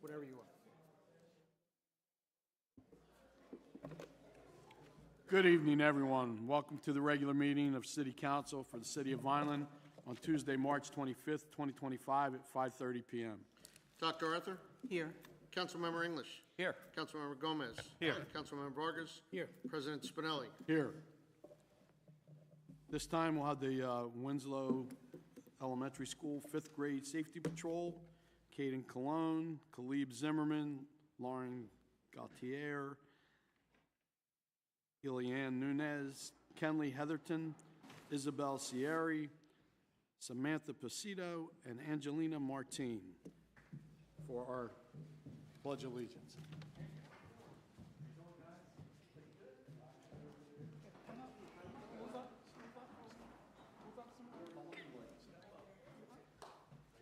Whatever you want. Good evening, everyone. Welcome to the regular meeting of City Council for the City of Vineland on Tuesday, March 25th, 2025 at 5:30 p.m. Dr. Arthur? Here. Councilmember English? Here. Councilmember Gomez? Here. Councilmember Vargas? Here. President Spinelli? Here. This time we'll have the Winslow Elementary School 5th grade safety patrol. Caden Cologne, Khalib Zimmerman, Lauren Gautier, Eliane Nunez, Kenley Heatherton, Isabel Sierri, Samantha Pasito, and Angelina Martin for our Pledge of Allegiance.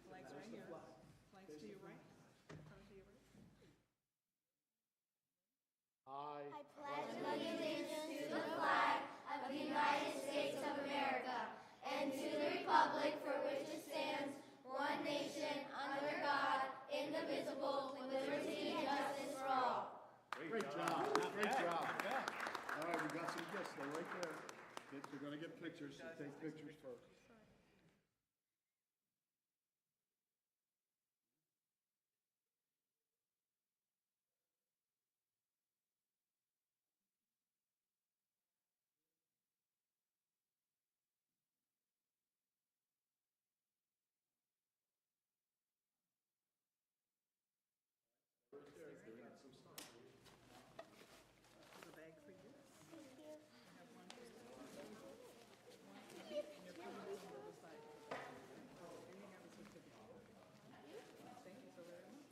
Flags right here. Flags to your right. Turn to your right. I pledge allegiance to the flag of the United States of America and to the republic for which it stands, one nation, under God, indivisible, with liberty and justice for all. Great job. Great job. All right, we got some gifts. They're right there. Kids are going to get pictures, so take pictures first. There's a bag for you. Thank you. I have one for you. One for you. And your phone is on the other side. And you have a certificate. Thank you so very much.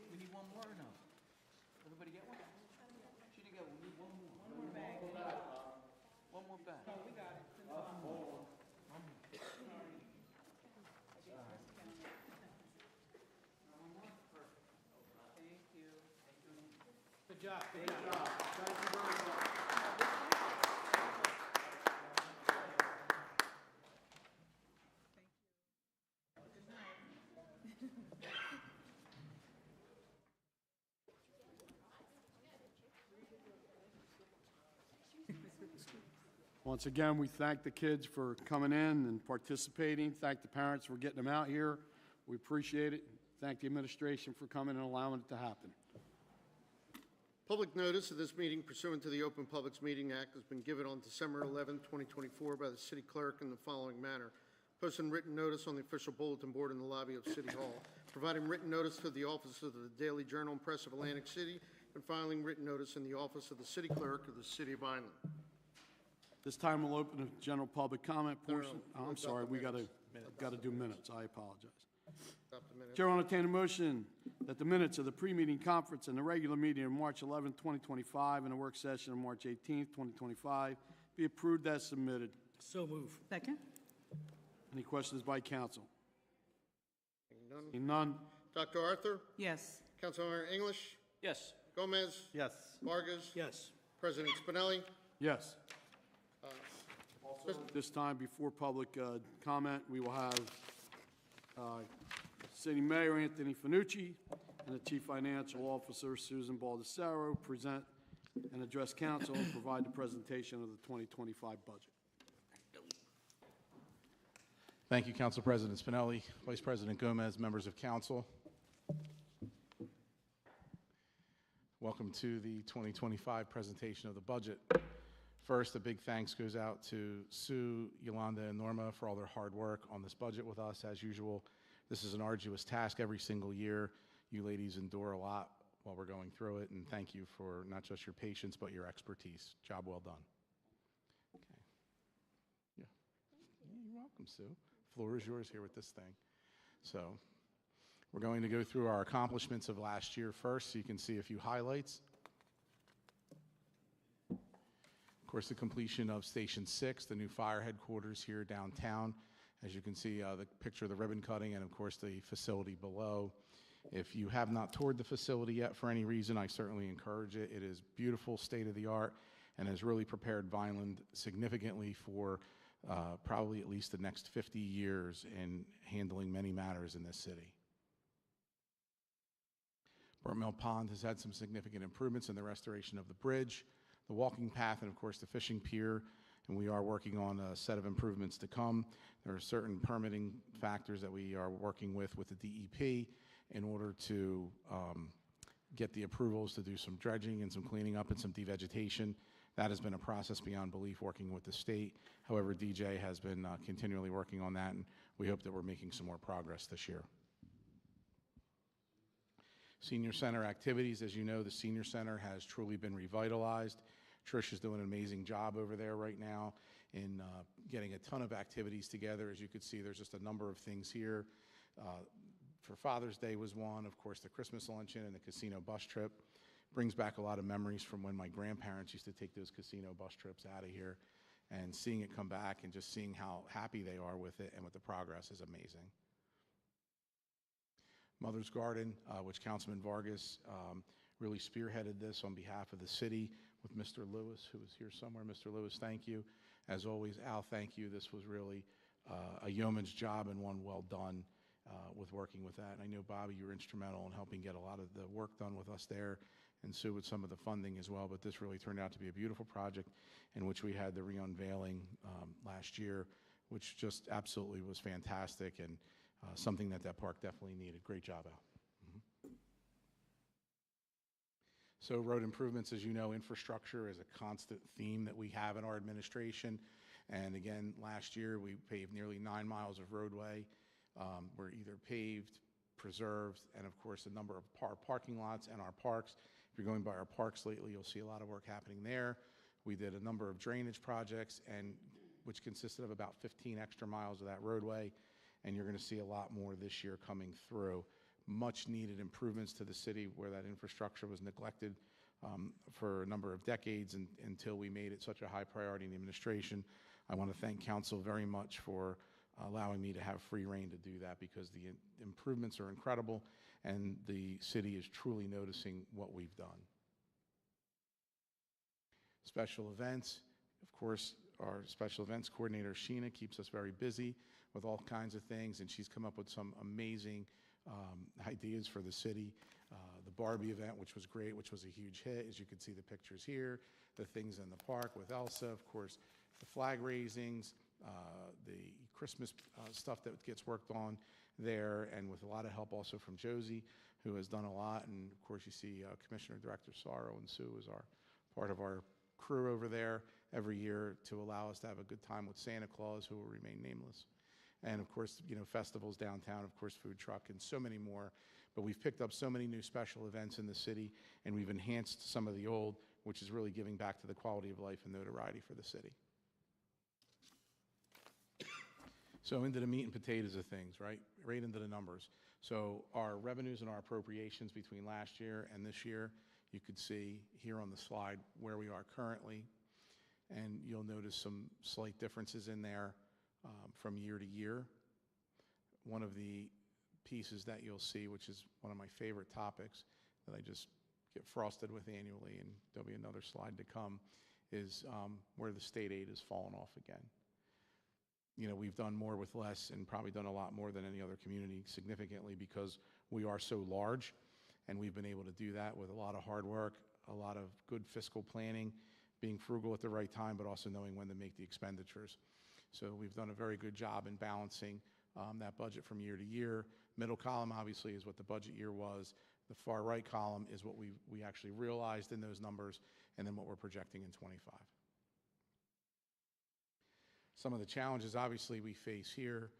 We need one more or no? Everybody get one? She didn't get one. We need one more. One more bag. One more bag. Oh, we got it. Thank you. Good job. Good job. Thank you very much. Thank you. Good night. Once again, we thank the kids for coming in and participating. Thank the parents for getting them out here. We appreciate it. Thank the administration for coming and allowing it to happen. Public notice of this meeting pursuant to the Open Publics Meeting Act has been given on December 11, 2024 by the city clerk in the following manner. Posting written notice on the official bulletin board in the lobby of City Hall. Providing written notice to the office of the Daily Journal and Press of Atlantic City. And filing written notice in the office of the city clerk of the City of Vineland. This time we'll open the general public comment portion. No, I'm sorry, we got to do minutes. I apologize. Adopt the minutes. Chair will entertain a motion that the minutes of the pre-meeting conference and the regular meeting of March 11, 2025, and the work session of March 18, 2025 be approved as submitted. So move. Second. Any questions by council? None. Seeing none? Dr. Arthur? Yes. Councilmember English? Yes. Gomez? Yes. Vargas? Yes. President Spinelli? Yes. This time, before public comment, we will have City Mayor Anthony Fanucci and the Chief Financial Officer Susan Baldessaro present and address council and provide the presentation of the 2025 budget. Thank you, Council President Spinelli, Vice President Gomez, members of council. Welcome to the 2025 presentation of the budget First, a big thanks goes out to Sue, Yolanda, and Norma for all their hard work on this budget with us. As usual, this is an arduous task every single year. You ladies endure a lot while we're going through it, and thank you for not just your patience, but your expertise. Job well done. Okay. Yeah. You're welcome, Sue. Floor is yours here with this thing. So we're going to go through our accomplishments of last year first, so you can see a few highlights. Of course, the completion of Station 6, the new fire headquarters here downtown. As you can see, the picture of the ribbon cutting and, of course, the facility below. If you have not toured the facility yet for any reason, I certainly encourage it. It is beautiful, state-of-the-art, and has really prepared Vineland significantly for probably at least the next 50 years in handling many matters in this city. Burnt Mill Pond has had some significant improvements in the restoration of the bridge, the walking path, and of course the fishing pier, and we are working on a set of improvements to come. There are certain permitting factors that we are working with the DEP in order to get the approvals to do some dredging and some cleaning up and some devegetation. That has been a process beyond belief working with the state. However, DJ has been continually working on that, and we hope that we're making some more progress this year. Senior Center activities. As you know, the Senior Center has truly been revitalized. Trish is doing an amazing job over there right now in getting a ton of activities together. As you can see, there's just a number of things here. For Father's Day was one, of course, the Christmas luncheon and the casino bus trip. Brings back a lot of memories from when my grandparents used to take those casino bus trips out of here, and seeing it come back and just seeing how happy they are with it and with the progress is amazing. Mother's Garden, which Councilman Vargas really spearheaded this on behalf of the city with Mr. Lewis, who is here somewhere. Mr. Lewis, thank you. As always, Al, thank you. This was really a yeoman's job and one well done with working with that. And I know, Bobby, you were instrumental in helping get a lot of the work done with us there, and Sue with some of the funding as well. But this really turned out to be a beautiful project in which we had the re-unveiling last year, which just absolutely was fantastic and something that park definitely needed. Great job, Al. So road improvements, as you know, infrastructure is a constant theme that we have in our administration. And again, last year we paved nearly 9 miles of roadway. We're either paved, preserved, and of course a number of parking lots and our parks. If you're going by our parks lately, you'll see a lot of work happening there. We did a number of drainage projects, and which consisted of about 15 extra miles of that roadway, and you're going to see a lot more this year coming through. Much needed improvements to the city where that infrastructure was neglected for a number of decades until we made it such a high priority in the administration. I want to thank council very much for allowing me to have free rein to do that, because the improvements are incredible and the city is truly noticing what we've done. Special events, of course, our special events coordinator, Sheena, keeps us very busy with all kinds of things, and she's come up with some amazing ideas for the city. The Barbie event, which was great, which was a huge hit, as you can see the pictures here, the things in the park with Elsa, of course, the flag raisings, the Christmas stuff that gets worked on there, and with a lot of help also from Josie, who has done a lot. And of course you see Commissioner Director Sorrow and Sue is part of our crew over there every year to allow us to have a good time with Santa Claus, who will remain nameless. And of course, you know, festivals downtown, of course, food truck, and so many more. But we've picked up so many new special events in the city, and we've enhanced some of the old, which is really giving back to the quality of life and notoriety for the city. So into the meat and potatoes of things, right into the numbers. So our revenues and our appropriations between last year and this year, you could see here on the slide where we are currently, and you'll notice some slight differences in there from year to year. One of the pieces that you'll see, which is one of my favorite topics that I just get frosted with annually, and there'll be another slide to come, is where the state aid has fallen off again. You know, we've done more with less and probably done a lot more than any other community significantly because we are so large, and we've been able to do that with a lot of hard work, a lot of good fiscal planning, being frugal at the right time, but also knowing when to make the expenditures. So we've done a very good job in balancing that budget from year to year. Middle column obviously is what the budget year was. The far right column is what we actually realized in those numbers, and then what we're projecting in '25. Some of the challenges, obviously, we face here,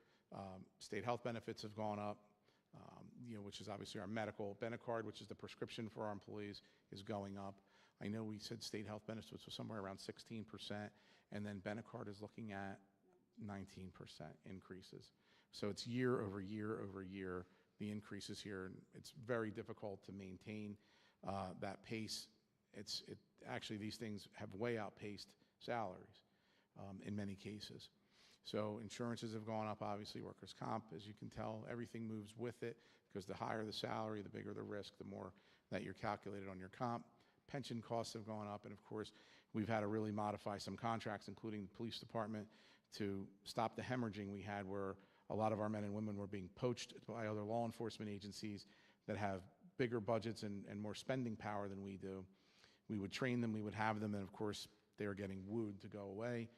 state health benefits have gone up, which is obviously our medical. Benecard, which is the prescription for our employees, is going up. I know we said state health benefits was somewhere around 16%, and then Benecard is looking at 19% increases. So it's year over year over year, the increases here, and it's very difficult to maintain that pace. Actually, these things have way outpaced salaries in many cases. So insurances have gone up, obviously, workers' comp, as you can tell, everything moves with it, because the higher the salary, the bigger the risk, the more that you're calculated on your comp. Pension costs have gone up, and of course, we've had to really modify some contracts, including the police department, to stop the hemorrhaging we had, where a lot of our men and women were being poached by other law enforcement agencies that have bigger budgets and more spending power than we do. We would train them, we would have them, and of course, they were getting wooed to go away.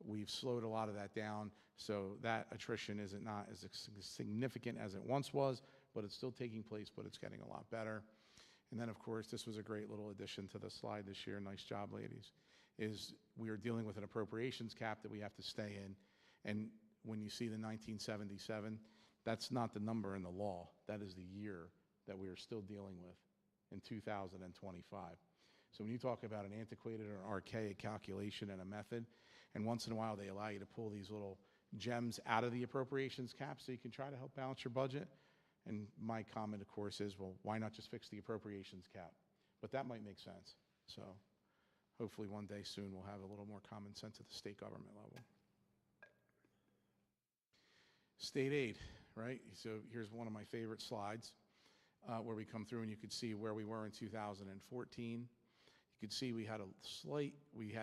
We've slowed a lot of that down, so that attrition isn't not as significant as it once was, but it's still taking place, but it's getting a lot better. And then, of course, this was a great little addition to the slide this year, nice job, ladies, is we are dealing with an appropriations cap that we have to stay in. And when you see the 1977, that's not the number in the law. That is the year that we are still dealing with in 2025. So when you talk about an antiquated or archaic calculation and a method, and once in a while they allow you to pull these little gems out of the appropriations cap so you can try to help balance your budget. And my comment, of course, is, well, why not just fix the appropriations cap? But that might make sense. So hopefully one day soon we'll have a little more common sense at the state government level. State aid, right? So here's one of my favorite slides where we come through and you could see where we were in 2014. You could see we had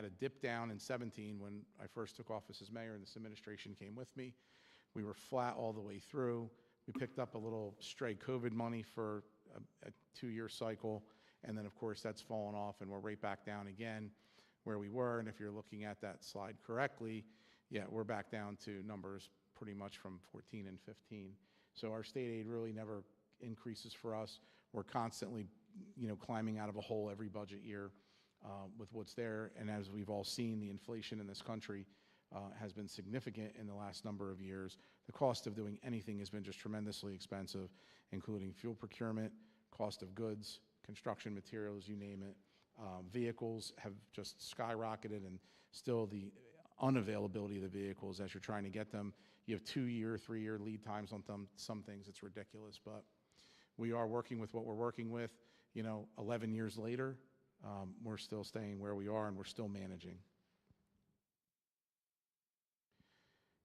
a dip down in 17 when I first took office as mayor and this administration came with me. We were flat all the way through. We picked up a little stray COVID money for a 2-year cycle, and then of course that's fallen off and we're right back down again where we were. And if you're looking at that slide correctly, yeah, we're back down to numbers pretty much from 14 and 15. So our state aid really never increases for us. We're constantly, climbing out of a hole every budget year with what's there. And as we've all seen, the inflation in this country has been significant in the last number of years. The cost of doing anything has been just tremendously expensive, including fuel procurement, cost of goods, construction materials, you name it. Vehicles have just skyrocketed, and still the unavailability of the vehicles as you're trying to get them. You have 2-year, 3-year lead times on some things. It's ridiculous, but we are working with what we're working with. 11 years later, we're still staying where we are and we're still managing.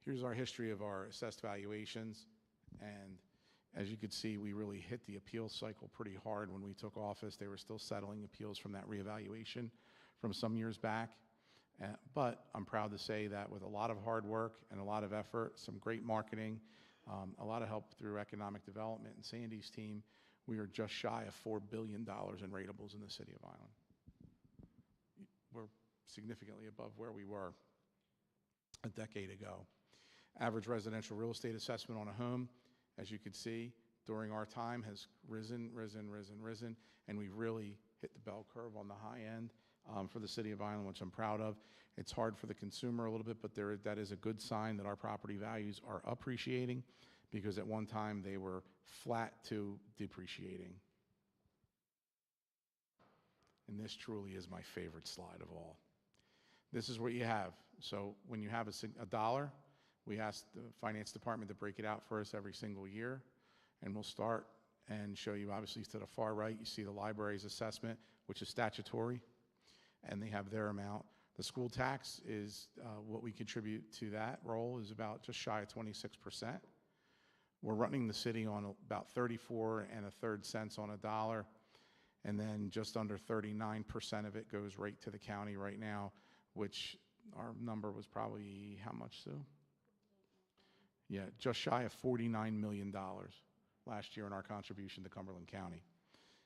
Here's our history of our assessed valuations, and as you could see, we really hit the appeal cycle pretty hard when we took office. They were still settling appeals from that reevaluation from some years back, but I'm proud to say that with a lot of hard work and a lot of effort, some great marketing, a lot of help through economic development and Sandy's team, we are just shy of $4 billion in rateables in the city of Vineland. We're significantly above where we were a decade ago. Average residential real estate assessment on a home, as you can see, during our time has risen, and we've really hit the bell curve on the high end for the city of Vineland, which I'm proud of. It's hard for the consumer a little bit, but that is a good sign that our property values are appreciating, because at one time they were flat to depreciating. And this truly is my favorite slide of all. This is what you have. So when you have a dollar, we ask the finance department to break it out for us every single year, and we'll start and show you, obviously, to the far right, you see the library's assessment, which is statutory, and they have their amount. The school tax is what we contribute to that role is about just shy of 26%. We're running the city on about 34 1/3 cents on a dollar, and then just under 39% of it goes right to the county right now, which our number was probably how much, Sue? Yeah, just shy of $49 million last year in our contribution to Cumberland County.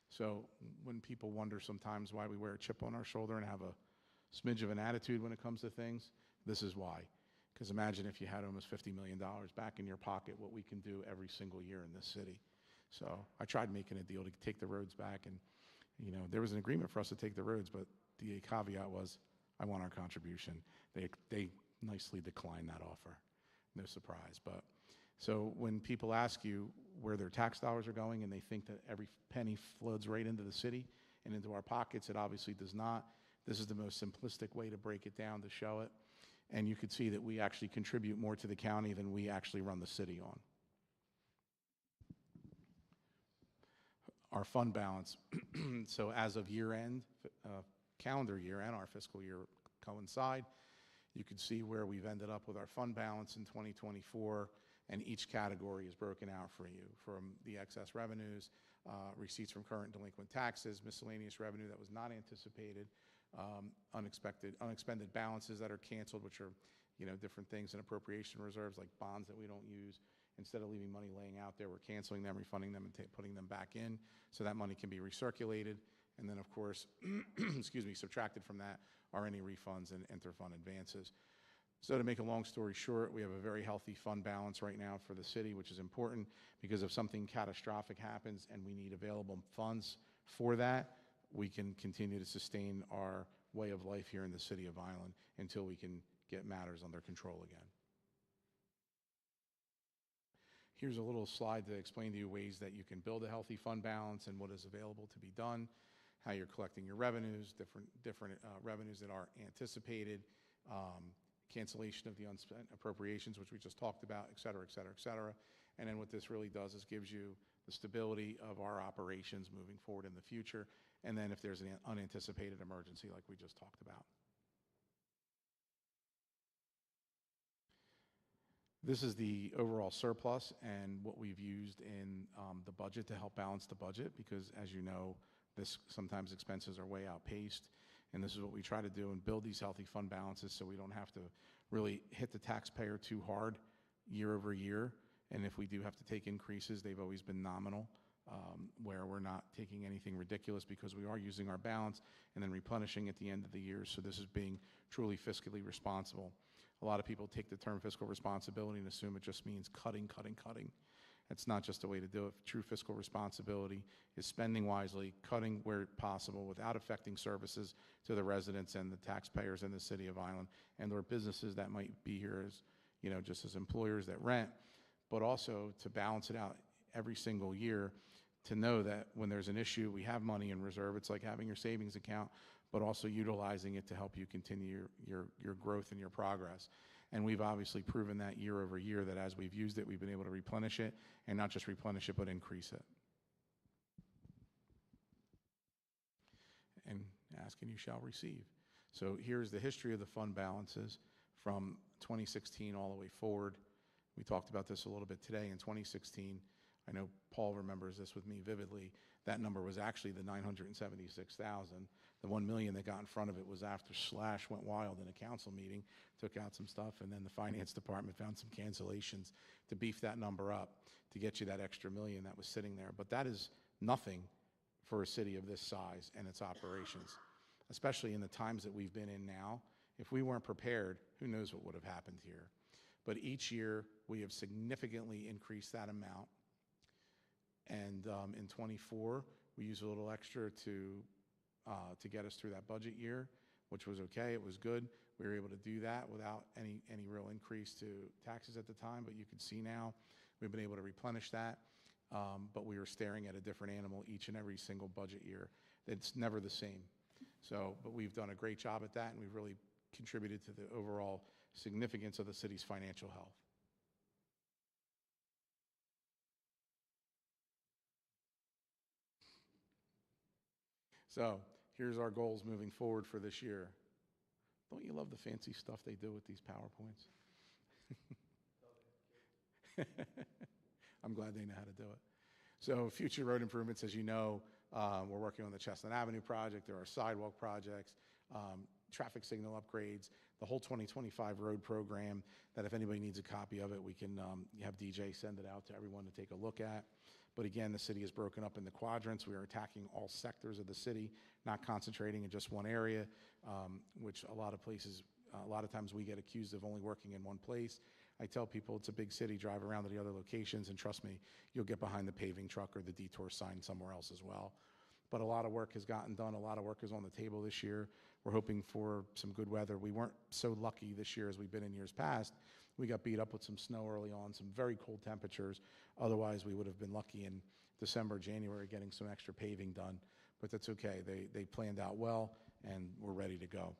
So when people wonder sometimes why we wear a chip on our shoulder and have a smidge of an attitude when it comes to things, this is why. Because imagine if you had almost $50 million back in your pocket, what we can do every single year in this city. So I tried making a deal to take the roads back, and there was an agreement for us to take the roads, but the caveat was, I want our contribution. They nicely declined that offer. No surprise. But so when people ask you where their tax dollars are going and they think that every penny flows right into the city and into our pockets, it obviously does not. This is the most simplistic way to break it down to show it. And you could see that we actually contribute more to the county than we actually run the city on. Our fund balance, so as of year end, calendar year and our fiscal year coincide, you can see where we've ended up with our fund balance in 2024, and each category is broken out for you, from the excess revenues, receipts from current delinquent taxes, miscellaneous revenue that was not anticipated, unexpended balances that are canceled, which are, different things in appropriation reserves like bonds that we don't use. Instead of leaving money laying out there, we're canceling them, refunding them, and putting them back in so that money can be recirculated. And then, of course, subtracted from that are any refunds and interfund advances. So to make a long story short, we have a very healthy fund balance right now for the city, which is important because if something catastrophic happens and we need available funds for that, we can continue to sustain our way of life here in the city of Vineland until we can get matters under control again. Here's a little slide to explain to you ways that you can build a healthy fund balance and what is available to be done, how you're collecting your revenues, different revenues that are anticipated, cancellation of the unspent appropriations, which we just talked about, et cetera, et cetera, et cetera. And then what this really does is gives you the stability of our operations moving forward in the future, and then if there's an unanticipated emergency like we just talked about. This is the overall surplus and what we've used in the budget to help balance the budget because, as you know, sometimes expenses are way outpaced, and this is what we try to do and build these healthy fund balances so we don't have to really hit the taxpayer too hard year over year. And if we do have to take increases, they've always been nominal, where we're not taking anything ridiculous because we are using our balance and then replenishing at the end of the year. So this is being truly fiscally responsible. A lot of people take the term fiscal responsibility and assume it just means cutting, cutting, cutting. That's not just a way to do it. True fiscal responsibility is spending wisely, cutting where possible without affecting services to the residents and the taxpayers in the city of Vineland and or businesses that might be here as, just as employers that rent, but also to balance it out every single year to know that when there's an issue, we have money in reserve. It's like having your savings account, but also utilizing it to help you continue your growth and your progress. And we've obviously proven that year over year that as we've used it, we've been able to replenish it, and not just replenish it, but increase it. And ask and you shall receive. So here's the history of the fund balances from 2016 all the way forward. We talked about this a little bit today. In 2016, I know Paul remembers this with me vividly, that number was actually the 976,000. The 1 million that got in front of it was after Slash went wild in a council meeting, took out some stuff, and then the finance department found some cancellations to beef that number up to get you that extra million that was sitting there. But that is nothing for a city of this size and its operations, especially in the times that we've been in now. If we weren't prepared, who knows what would have happened here. But each year, we have significantly increased that amount. And in '24, we used a little extra to get us through that budget year, which was okay. It was good. We were able to do that without any real increase to taxes at the time. But you can see now we've been able to replenish that. But we were staring at a different animal each and every single budget year. It's never the same. So, but we've done a great job at that, and we've really contributed to the overall significance of the city's financial health. So here's our goals moving forward for this year. Don't you love the fancy stuff they do with these PowerPoints? I'm glad they know how to do it. So future road improvements, as you know, we're working on the Chestnut Avenue project. There are sidewalk projects, traffic signal upgrades, the whole 2025 road program that if anybody needs a copy of it, we can have DJ send it out to everyone to take a look at. But again, the city is broken up into quadrants. We are attacking all sectors of the city, not concentrating in just one area, which a lot of times we get accused of only working in one place. I tell people it's a big city, drive around to the other locations, and trust me, you'll get behind the paving truck or the detour sign somewhere else as well. but a lot of work has gotten done. A lot of work is on the table this year. We're hoping for some good weather. We weren't so lucky this year as we've been in years past. We got beat up with some snow early on, some very cold temperatures. Otherwise, we would have been lucky in December, January, getting some extra paving done. But that's okay. They planned out well, and we're ready to go.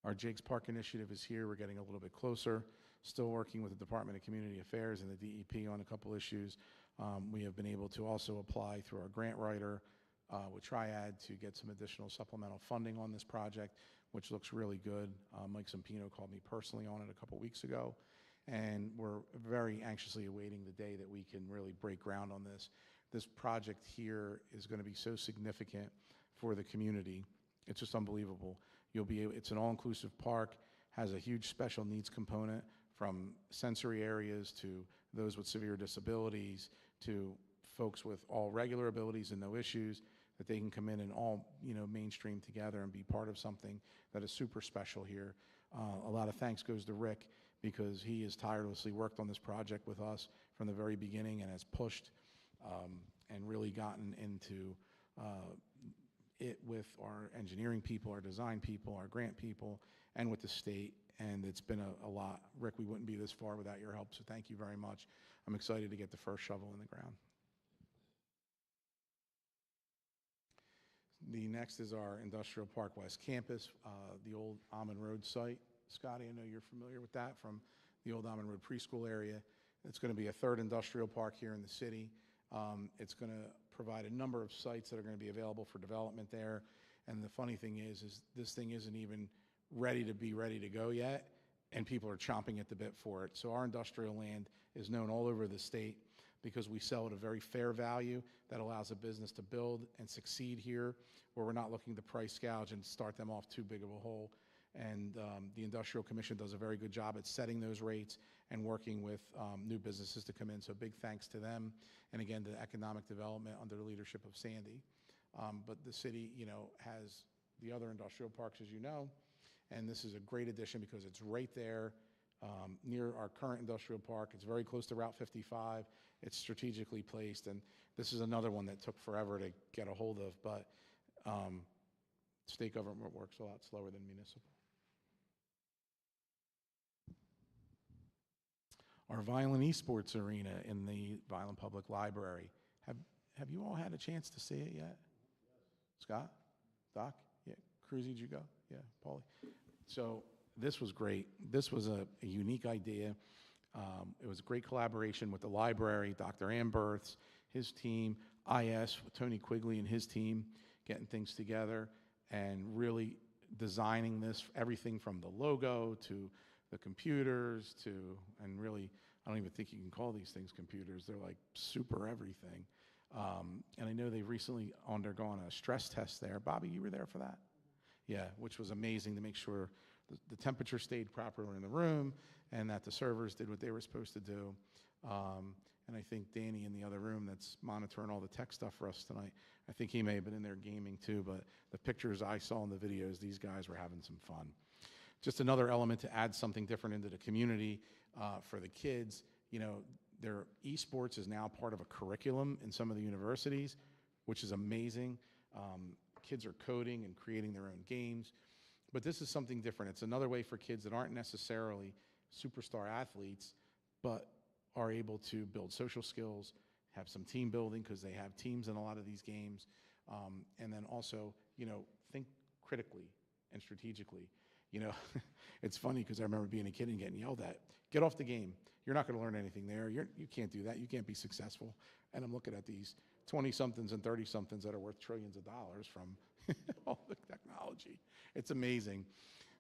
Our Jake's Park initiative is here. We're getting a little bit closer. Still working with the Department of Community Affairs and the DEP on a couple issues. We have been able to also apply through our grant writer with Triad to get some additional supplemental funding on this project, which looks really good. Mike Zampino called me personally on it a couple weeks ago, and we're very anxiously awaiting the day that we can really break ground on this. This project here is going to be so significant for the community. It's just unbelievable. It's an all-inclusive park, has a huge special needs component from sensory areas to those with severe disabilities to folks with all regular abilities and no issues, that they can come in and all, mainstream together and be part of something that is super special here. A lot of thanks goes to Rick because he has tirelessly worked on this project with us from the very beginning and has pushed and really gotten into it with our engineering people, our design people, our grant people, and with the state. And it's been a lot. Rick, we wouldn't be this far without your help, so thank you very much. I'm excited to get the first shovel in the ground. The next is our Industrial Park West campus, the old Almond Road site. Scotty, I know you're familiar with that from the old Almond Road preschool area. It's going to be a third industrial park here in the city. It's going to provide a number of sites that are going to be available for development there. And the funny thing is this thing isn't even ready to go yet, and people are chomping at the bit for it. So our industrial land is known all over the state because we sell at a very fair value that allows a business to build and succeed here, where we're not looking to price gouge and start them off too big of a hole. And the Industrial Commission does a very good job at setting those rates and working with new businesses to come in. So big thanks to them. And again, to economic development under the leadership of Sandy. But the city, has the other industrial parks, as you know, and this is a great addition because it's right there near our current industrial park. It's very close to Route 55. It's strategically placed, and this is another one that took forever to get a hold of, but state government works a lot slower than municipal. Our Vineland Esports Arena in the Vineland Public Library. Have you all had a chance to see it yet? Scott? Doc? Yeah. Cruzy, did you go? Yeah, Paulie. So this was great. This was a unique idea. It was a great collaboration with the library, Dr. Amberths, his team, IS, with Tony Quigley and his team, getting things together and really designing this, everything from the logo to the computers and really, I don't even think you can call these things computers. They're like super everything. And I know they've recently undergone a stress test there. Bobby, you were there for that? Yeah, which was amazing to make sure the temperature stayed properly in the room and that the servers did what they were supposed to do. And I think Danny in the other room that's monitoring all the tech stuff for us tonight, I think he may have been in there gaming too, but the pictures I saw in the videos, these guys were having some fun. Just another element to add something different into the community for the kids. Their esports is now part of a curriculum in some of the universities, which is amazing. Kids are coding and creating their own games. But this is something different. It's another way for kids that aren't necessarily superstar athletes, but are able to build social skills, have some team building because they have teams in a lot of these games, and then also, think critically and strategically. It's funny because I remember being a kid and getting yelled at. Get off the game. You're not going to learn anything there. You can't do that. You can't be successful. And I'm looking at these 20-somethings and 30-somethings that are worth trillions of dollars from all the technology. It's amazing.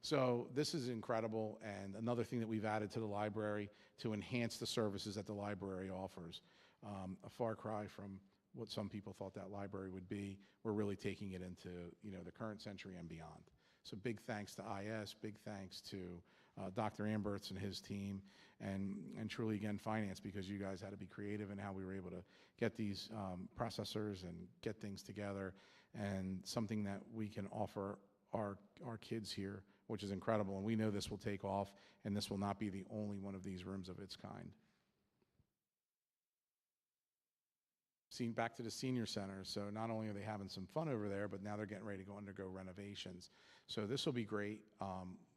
So this is incredible, and another thing that we've added to the library to enhance the services that the library offers. A far cry from what some people thought that library would be. We're really taking it into the current century and beyond. So big thanks to IS, big thanks to Dr. Amberts and his team, and truly, again, finance, because you guys had to be creative in how we were able to get these processors and get things together, and something that we can offer our kids here, which is incredible. And we know this will take off, and this will not be the only one of these rooms of its kind. back to the senior center. So not only are they having some fun over there, but now they're getting ready to go undergo renovations. So this will be great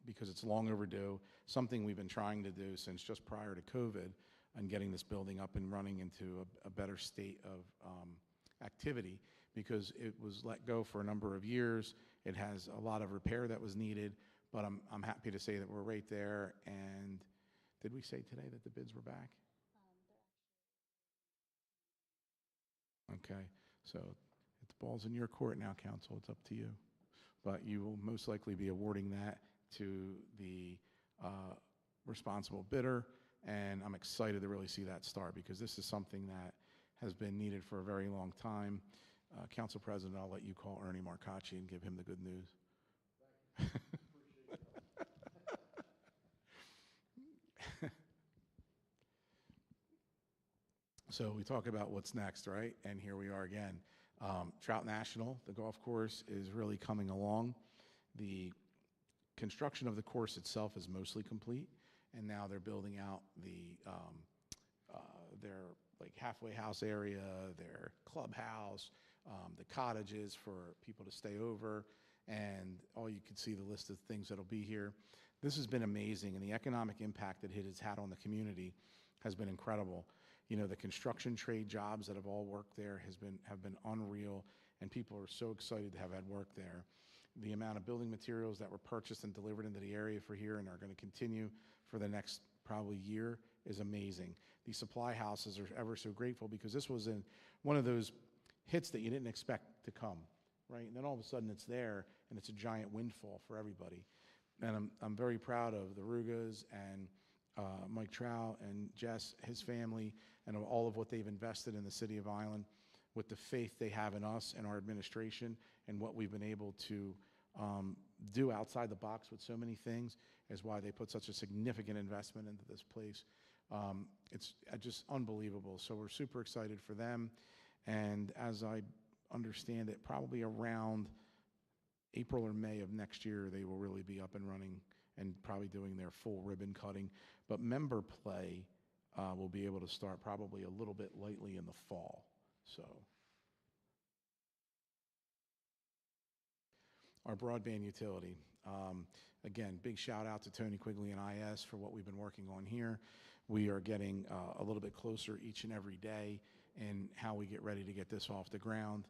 because it's long overdue, something we've been trying to do since just prior to COVID and getting this building up and running into a better state of activity, because it was let go for a number of years. It has a lot of repair that was needed, but I'm happy to say that we're right there. And did we say today that the bids were back? Okay, so the ball's in your court now, council. It's up to you. But you will most likely be awarding that to the responsible bidder, and I'm excited to really see that start, because this is something that has been needed for a very long time. Council President, I'll let you call Ernie Marcacci and give him the good news. So we talk about what's next, right? And here we are again. Trout National, the golf course, is really coming along. The construction of the course itself is mostly complete, and now they're building out their like halfway house area, their clubhouse, the cottages for people to stay over, and all you can see the list of things that'll be here. This has been amazing, and the economic impact that it has had on the community has been incredible. You know, the construction trade jobs that have all worked there have been unreal, and people are so excited to have had work there. The amount of building materials that were purchased and delivered into the area for here and are going to continue for the next probably year is amazing. These supply houses are ever so grateful, because this was one of those hits that you didn't expect to come, right? And then all of a sudden it's there, and it's a giant windfall for everybody. And I'm very proud of the Rugas and Mike Trout and Jess, his family, and all of what they've invested in the city of Vineland, with the faith they have in us and our administration, and what we've been able to do outside the box with so many things, is why they put such a significant investment into this place. It's just unbelievable. So we're super excited for them. And as I understand it, probably around April or May of next year, they will really be up and running and probably doing their full ribbon cutting. But member play will be able to start probably a little bit lightly in the fall. So our broadband utility. Again, big shout out to Tony Quigley and IS for what we've been working on here. We are getting a little bit closer each and every day in how we get ready to get this off the ground.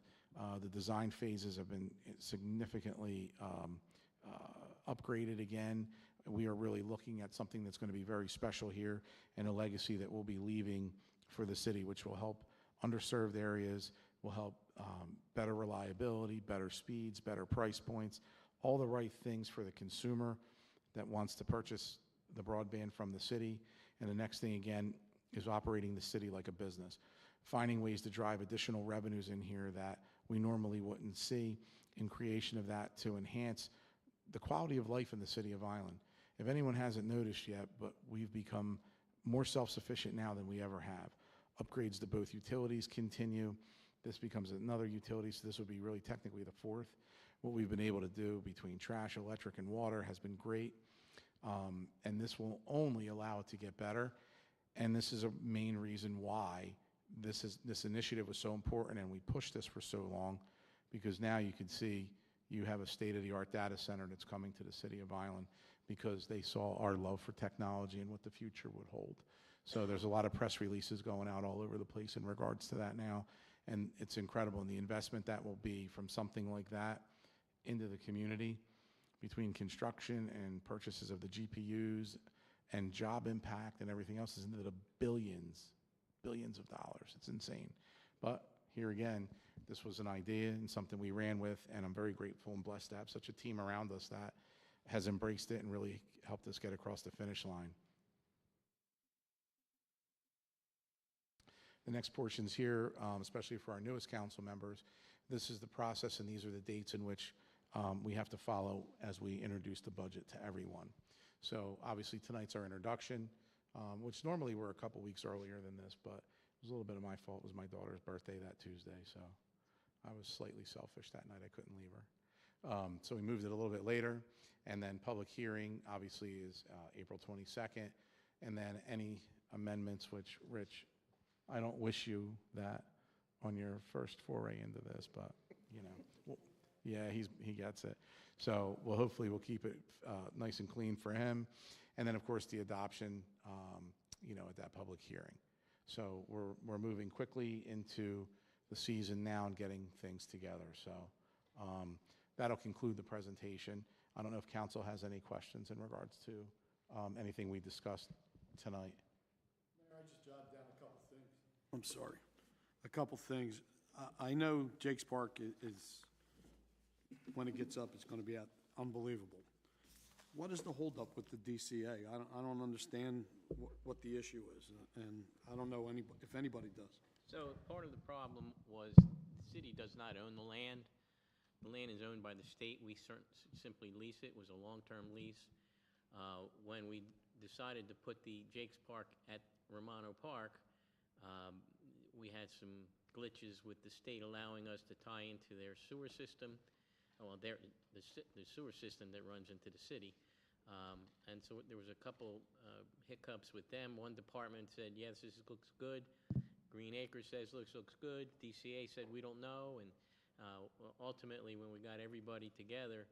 The design phases have been significantly upgraded again. We are really looking at something that's going to be very special here, and a legacy that we'll be leaving for the city, which will help underserved areas, will help better reliability, better speeds, better price points, all the right things for the consumer that wants to purchase the broadband from the city. And the next thing, again, is operating the city like a business, finding ways to drive additional revenues in here that we normally wouldn't see, in creation of that to enhance the quality of life in the city of Vineland. If anyone hasn't noticed yet, but we've become more self-sufficient now than we ever have. Upgrades to both utilities continue. This becomes another utility, so this would be really technically the fourth. What we've been able to do between trash, electric, and water has been great, and this will only allow it to get better. And this is a main reason why this initiative was so important, and we pushed this for so long, because now you can see you have a state-of-the-art data center that's coming to the city of Vineland, because they saw our love for technology and what the future would hold. So there's a lot of press releases going out all over the place in regards to that now, and it's incredible. And the investment that will be from something like that into the community, between construction and purchases of the GPUs and job impact and everything else, is into the billions of dollars. It's insane. But here again, this was an idea and something we ran with, and I'm very grateful and blessed to have such a team around us that has embraced it and really helped us get across the finish line. The next portions here, especially for our newest council members, this is the process, and these are the dates in which we have to follow as we introduce the budget to everyone. So obviously tonight's our introduction, which normally we're a couple weeks earlier than this, but it was a little bit of my fault. It was my daughter's birthday that Tuesday, so I was slightly selfish that night. I couldn't leave her. So we moved it a little bit later, and then public hearing obviously is April 22nd, and then any amendments, which, Rich, I don't wish you that, on your first foray into this, but, you know, yeah, he gets it. So, well, hopefully we'll keep it nice and clean for him. And then, of course, the adoption, you know, at that public hearing. So we're moving quickly into the season now and getting things together. So that'll conclude the presentation. I don't know if council has any questions in regards to anything we discussed tonight. Mayor, I just jotted down a couple things. I'm sorry. A couple things. I know Jake's Park is, when it gets up, it's going to be unbelievable. What is the holdup with the DCA? I don't understand what the issue is, and I don't know if anybody does. So part of the problem was the city does not own the land. The land is owned by the state. We simply lease it. It was a long-term lease. When we decided to put the Jake's Park at Romano Park, we had some glitches with the state allowing us to tie into their sewer system. Well, the sewer system that runs into the city. And so there was a couple hiccups with them. One department said, yes, this looks good. Green Acres says looks good. DCA said we don't know. And ultimately, when we got everybody together,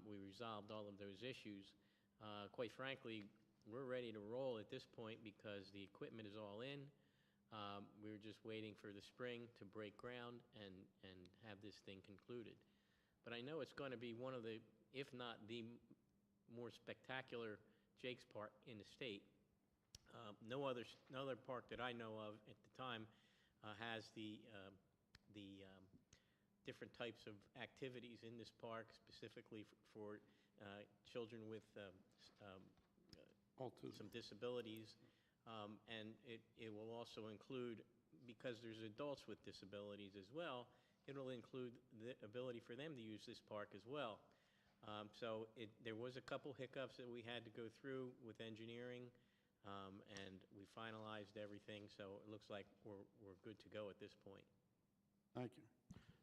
we resolved all of those issues. Quite frankly, we're ready to roll at this point because the equipment is all in. We were just waiting for the spring to break ground and have this thing concluded. But I know it's going to be one of the, if not the more spectacular Jake's Park in the state. No other park that I know of at the time has the different types of activities in this park, specifically for children with some disabilities. And it will also include, because there's adults with disabilities as well, it'll include the ability for them to use this park as well. So there was a couple hiccups that we had to go through with engineering, and we finalized everything, so it looks like we're good to go at this point. Thank you.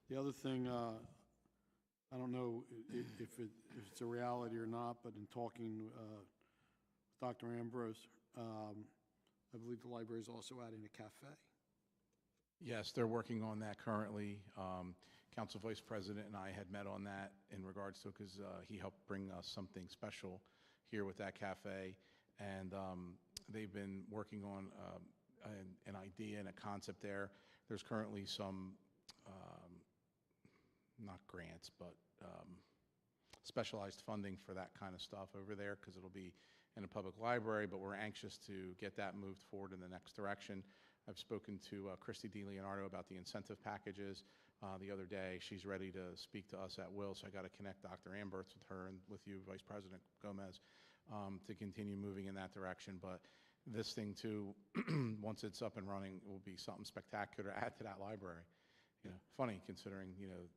The other thing, I don't know if it's a reality or not, but in talking with Dr. Ambrose, I believe the library is also adding a cafe. Yes, they're working on that currently. Council Vice President and I had met on that in regards to, because he helped bring us something special here with that cafe. And they've been working on an idea and a concept there. There's currently some, not grants, but specialized funding for that kind of stuff over there because it'll be in a public library, but we're anxious to get that moved forward in the next direction. I've spoken to Christy DiLeonardo about the incentive packages the other day. She's ready to speak to us at will, so I got to connect Dr. Amberts with her and with you, Vice President Gomez, to continue moving in that direction. But this thing, too, once it's up and running, will be something spectacular to add to that library. You know, funny considering, you know,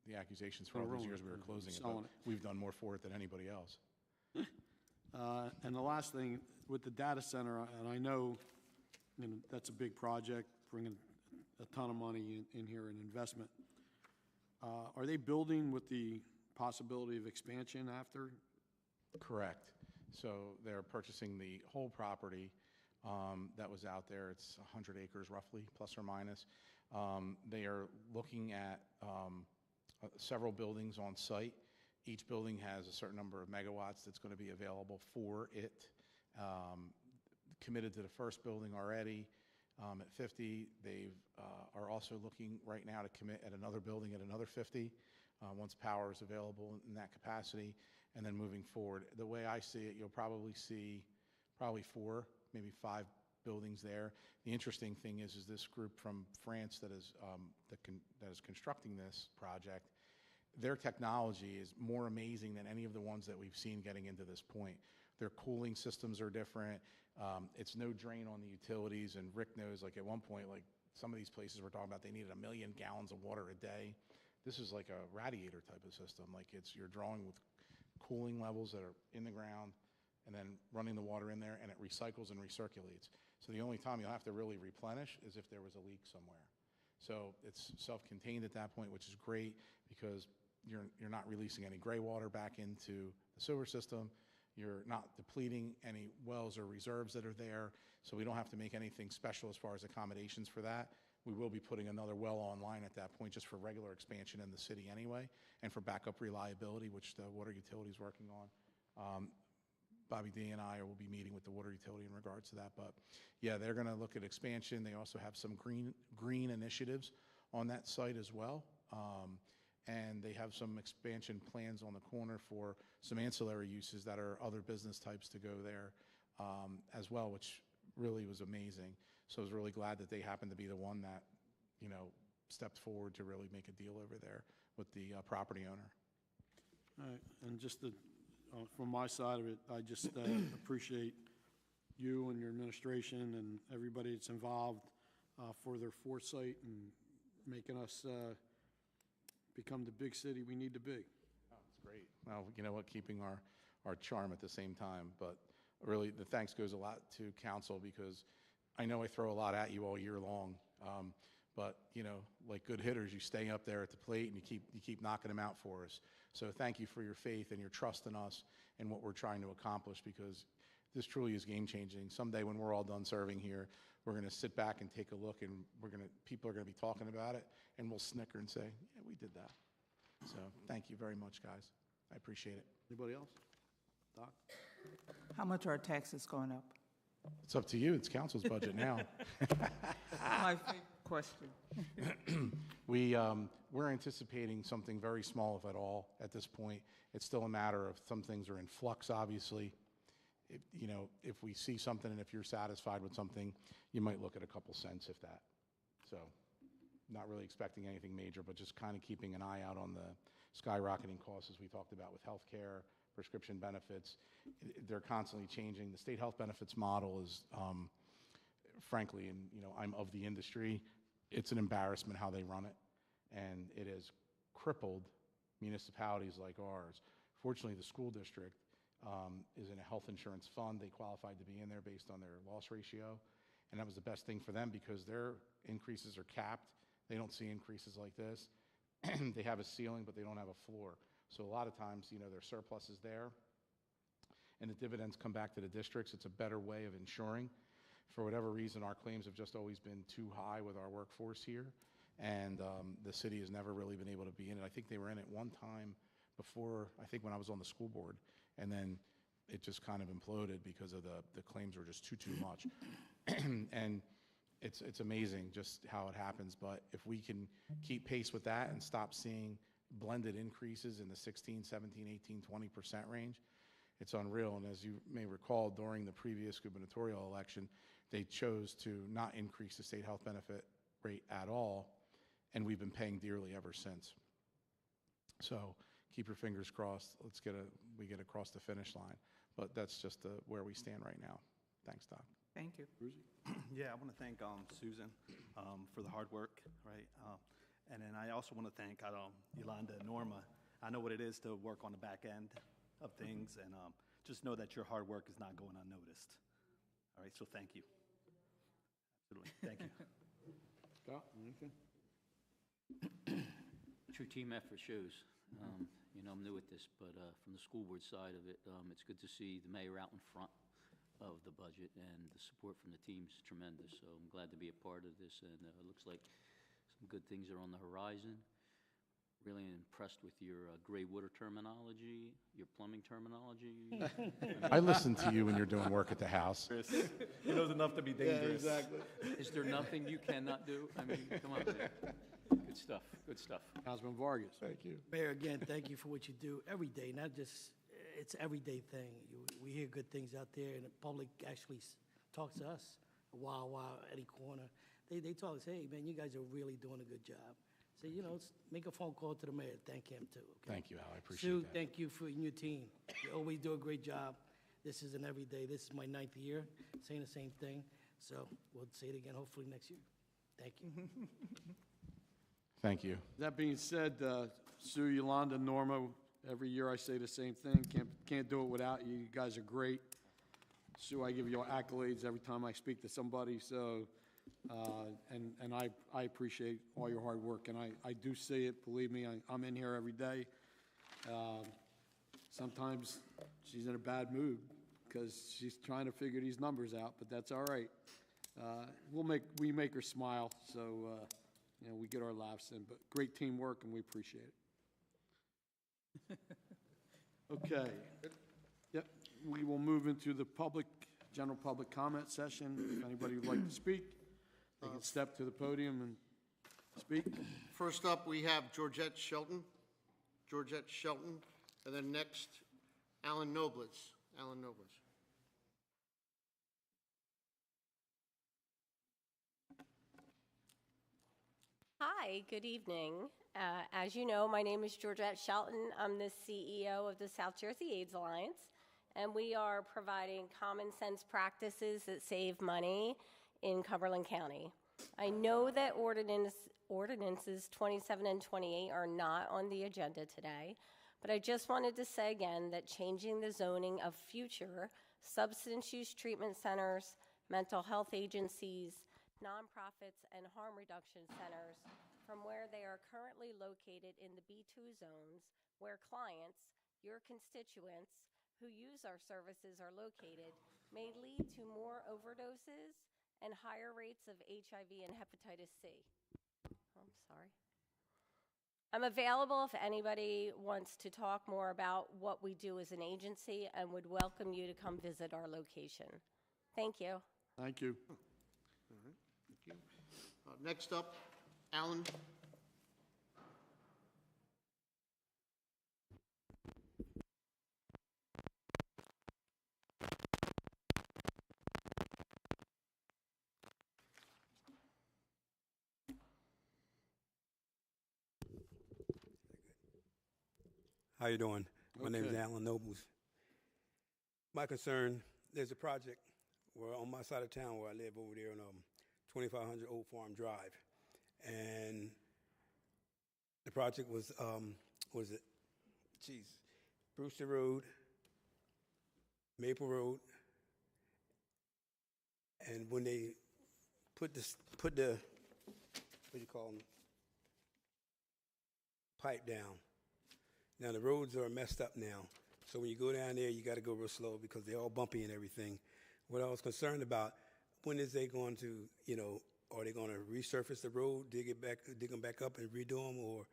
the accusations for all those years we were closing it, but we've done more for it than anybody else. And the last thing, with the data center, and I know, you know, that's a big project, bringing a ton of money in here in investment. Are they building with the possibility of expansion after? Correct. So they're purchasing the whole property that was out there. It's 100 acres roughly, plus or minus. They are looking at several buildings on site. Each building has a certain number of megawatts that's going to be available for it. Committed to the first building already at 50. They are also looking right now to commit at another building at another 50 once power is available in that capacity. And then moving forward, the way I see it, you'll probably see 4, maybe 5 buildings there. The interesting thing is this group from France that is constructing this project, their technology is more amazing than any of the ones that we've seen getting into this point. Their cooling systems are different. It's no drain on the utilities, and Rick knows, like, at one point, like, some of these places we're talking about, they needed 1 million gallons of water a day. This is like a radiator type of system. Like, you're drawing with cooling levels that are in the ground and then running the water in there, and it recycles and recirculates. So the only time you'll have to really replenish is if there was a leak somewhere. So it's self-contained at that point, which is great because you're not releasing any gray water back into the sewer system. You're not depleting any wells or reserves that are there, so we don't have to make anything special as far as accommodations for that. We will be putting another well online at that point, just for regular expansion in the city anyway, and for backup reliability, which the water utility is working on. Bobby D and I will be meeting with the water utility in regards to that. But yeah, they're going to look at expansion. They also have some green initiatives on that site as well. And they have some expansion plans on the corner for some ancillary uses that are other business types to go there as well, which really was amazing. So I was really glad that they happened to be the one that, you know, stepped forward to really make a deal over there with the property owner. All right, and just from my side of it, I just appreciate you and your administration and everybody that's involved for their foresight and making us become the big city we need to be. Oh, that's great. Well, you know what, keeping our charm at the same time. But really, the thanks goes a lot to council, because I know I throw a lot at you all year long. But, you know, like good hitters, you stay up there at the plate and you keep knocking them out for us. So thank you for your faith and your trust in us and what we're trying to accomplish, because this truly is game-changing. Someday when we're all done serving here, we're going to sit back and take a look, and people are going to be talking about it, and we'll snicker and say, yeah, we did that. So thank you very much, guys. I appreciate it. Anybody else? Doc? How much are our taxes going up? It's up to you. It's council's budget now. My favorite question. We're anticipating something very small, if at all, at this point. It's still a matter of some things are in flux, obviously. If we see something and if you're satisfied with something, you might look at a couple cents, if that. So not really expecting anything major, but just kind of keeping an eye out on the skyrocketing costs, as we talked about with healthcare, prescription benefits. They're constantly changing. The state health benefits model is, frankly, and I'm of the industry, it's an embarrassment how they run it, and it has crippled municipalities like ours. Fortunately, the school district is in a health insurance fund. They qualified to be in there based on their loss ratio, and that was the best thing for them, because their increases are capped. They don't see increases like this. They have a ceiling, but they don't have a floor. So a lot of times, their surplus is there, and the dividends come back to the districts. It's a better way of ensuring. For whatever reason, our claims have just always been too high with our workforce here, and the city has never really been able to be in it. I think they were in it one time before, I think when I was on the school board, and then it just kind of imploded because of the claims were just too much. And it's amazing just how it happens. But if we can keep pace with that and stop seeing blended increases in the 16, 17, 18, 20% range, it's unreal. And as you may recall, during the previous gubernatorial election, they chose to not increase the state health benefit rate at all, and we've been paying dearly ever since. So keep your fingers crossed. We get across the finish line. But that's just where we stand right now. Thanks, Doc. Thank you. Yeah, I want to thank Susan for the hard work, right? And then I also want to thank Yolanda and Norma. I know what it is to work on the back end of things, and just know that your hard work is not going unnoticed. All right, so thank you. Absolutely, thank you. Scott, anything? True team effort shows. I'm new at this, but from the school board side of it, it's good to see the mayor out in front of the budget, and the support from the team's tremendous. So I'm glad to be a part of this, and it looks like some good things are on the horizon. Really impressed with your gray water terminology, your plumbing terminology. I listen to you when you're doing work at the house. He knows enough to be dangerous. Yeah, exactly. Is there nothing you cannot do? I mean, come on, man. Good stuff, good stuff. Councilman Vargas. Thank you. Mayor, again, thank you for what you do every day, not just, it's an everyday thing. We hear good things out there, and the public actually talks to us, Wawa, Eddie Corner. They talk and say, hey, man, you guys are really doing a good job. So, make a phone call to the mayor, thank him too. Okay? Thank you, Al. I appreciate Sue, that. thank you for your team. You always do a great job. This is an everyday. This is my 9th year saying the same thing. So we'll say it again hopefully next year. Thank you. Thank you. That being said, Sue, Yolanda, Norma, every year I say the same thing. Can't do it without you. You guys are great. Sue, I give you accolades every time I speak to somebody. So, and I appreciate all your hard work, and I do see it. Believe me, I'm in here every day. Sometimes she's in a bad mood because she's trying to figure these numbers out, but that's all right. we make her smile, so, we get our laughs in, but great teamwork, and we appreciate it. Okay. Yep, we will move into the general public comment session. If anybody would like to speak, they can step to the podium and speak. First up, we have Georgette Shelton, and then next, Alan Nobles. Hi, good evening. As you know, my name is Georgette Shelton. I'm the CEO of the South Jersey AIDS Alliance, and we are providing common sense practices that save money in Cumberland County. I know that ordinances 27 and 28 are not on the agenda today, but I just wanted to say again that changing the zoning of future substance use treatment centers, mental health agencies, nonprofits, and harm reduction centers from where they are currently located in the B2 zones, where clients, your constituents, who use our services are located, may lead to more overdoses and higher rates of HIV and hepatitis C. Oh, I'm sorry. I'm available if anybody wants to talk more about what we do as an agency, and would welcome you to come visit our location. Thank you. Thank you. Thank you. Next up, Alan. How you doing? My name is Okay. Alan Nobles. My concern, there's a project where on my side of town where I live over there on 2500 Old Farm Drive. And the project was, Brewster Road, Maple Road. And when they put the, what do you call them, pipe down. Now, the roads are messed up now, so when you go down there, you got to go real slow because they're all bumpy and everything. What I was concerned about, when is they going to, are they going to resurface the road, dig them back up and redo them, or?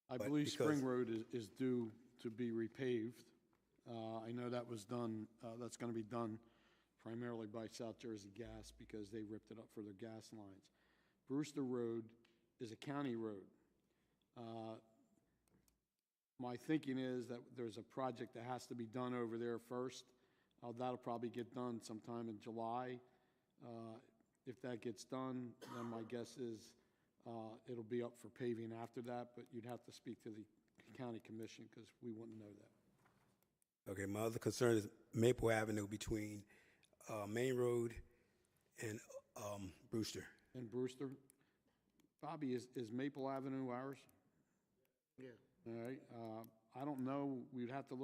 I But believe because- Spring Road is due to be repaved. I know that was done, that's going to be done primarily by South Jersey Gas because they ripped it up for their gas lines. Brewster Road is a county road. My thinking is that there's a project that has to be done over there first. That'll probably get done sometime in July. If that gets done, then my guess is it'll be up for paving after that, but you'd have to speak to the county commission because we wouldn't know that. Okay, my other concern is Maple Avenue between Main Road and Brewster. And Brewster, Bobby, is Maple Avenue ours? Yeah. All right, I don't know, we'd have to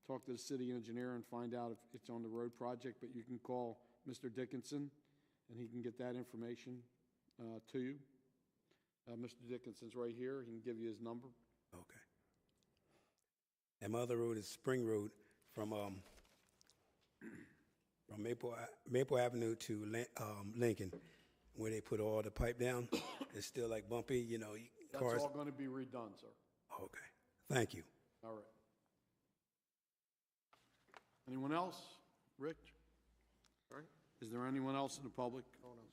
talk to the city engineer and find out if it's on the road project, but you can call Mr. Dickinson, and he can get that information to you. Mr. Dickinson's right here, he can give you his number. Okay. And my other road is Spring Road from Maple Avenue to Lincoln, where they put all the pipe down. It's still like bumpy, That's cars. all going to be redone, sir. Okay, thank you. All right. Anyone else? Rich? All right. Is there anyone else in the public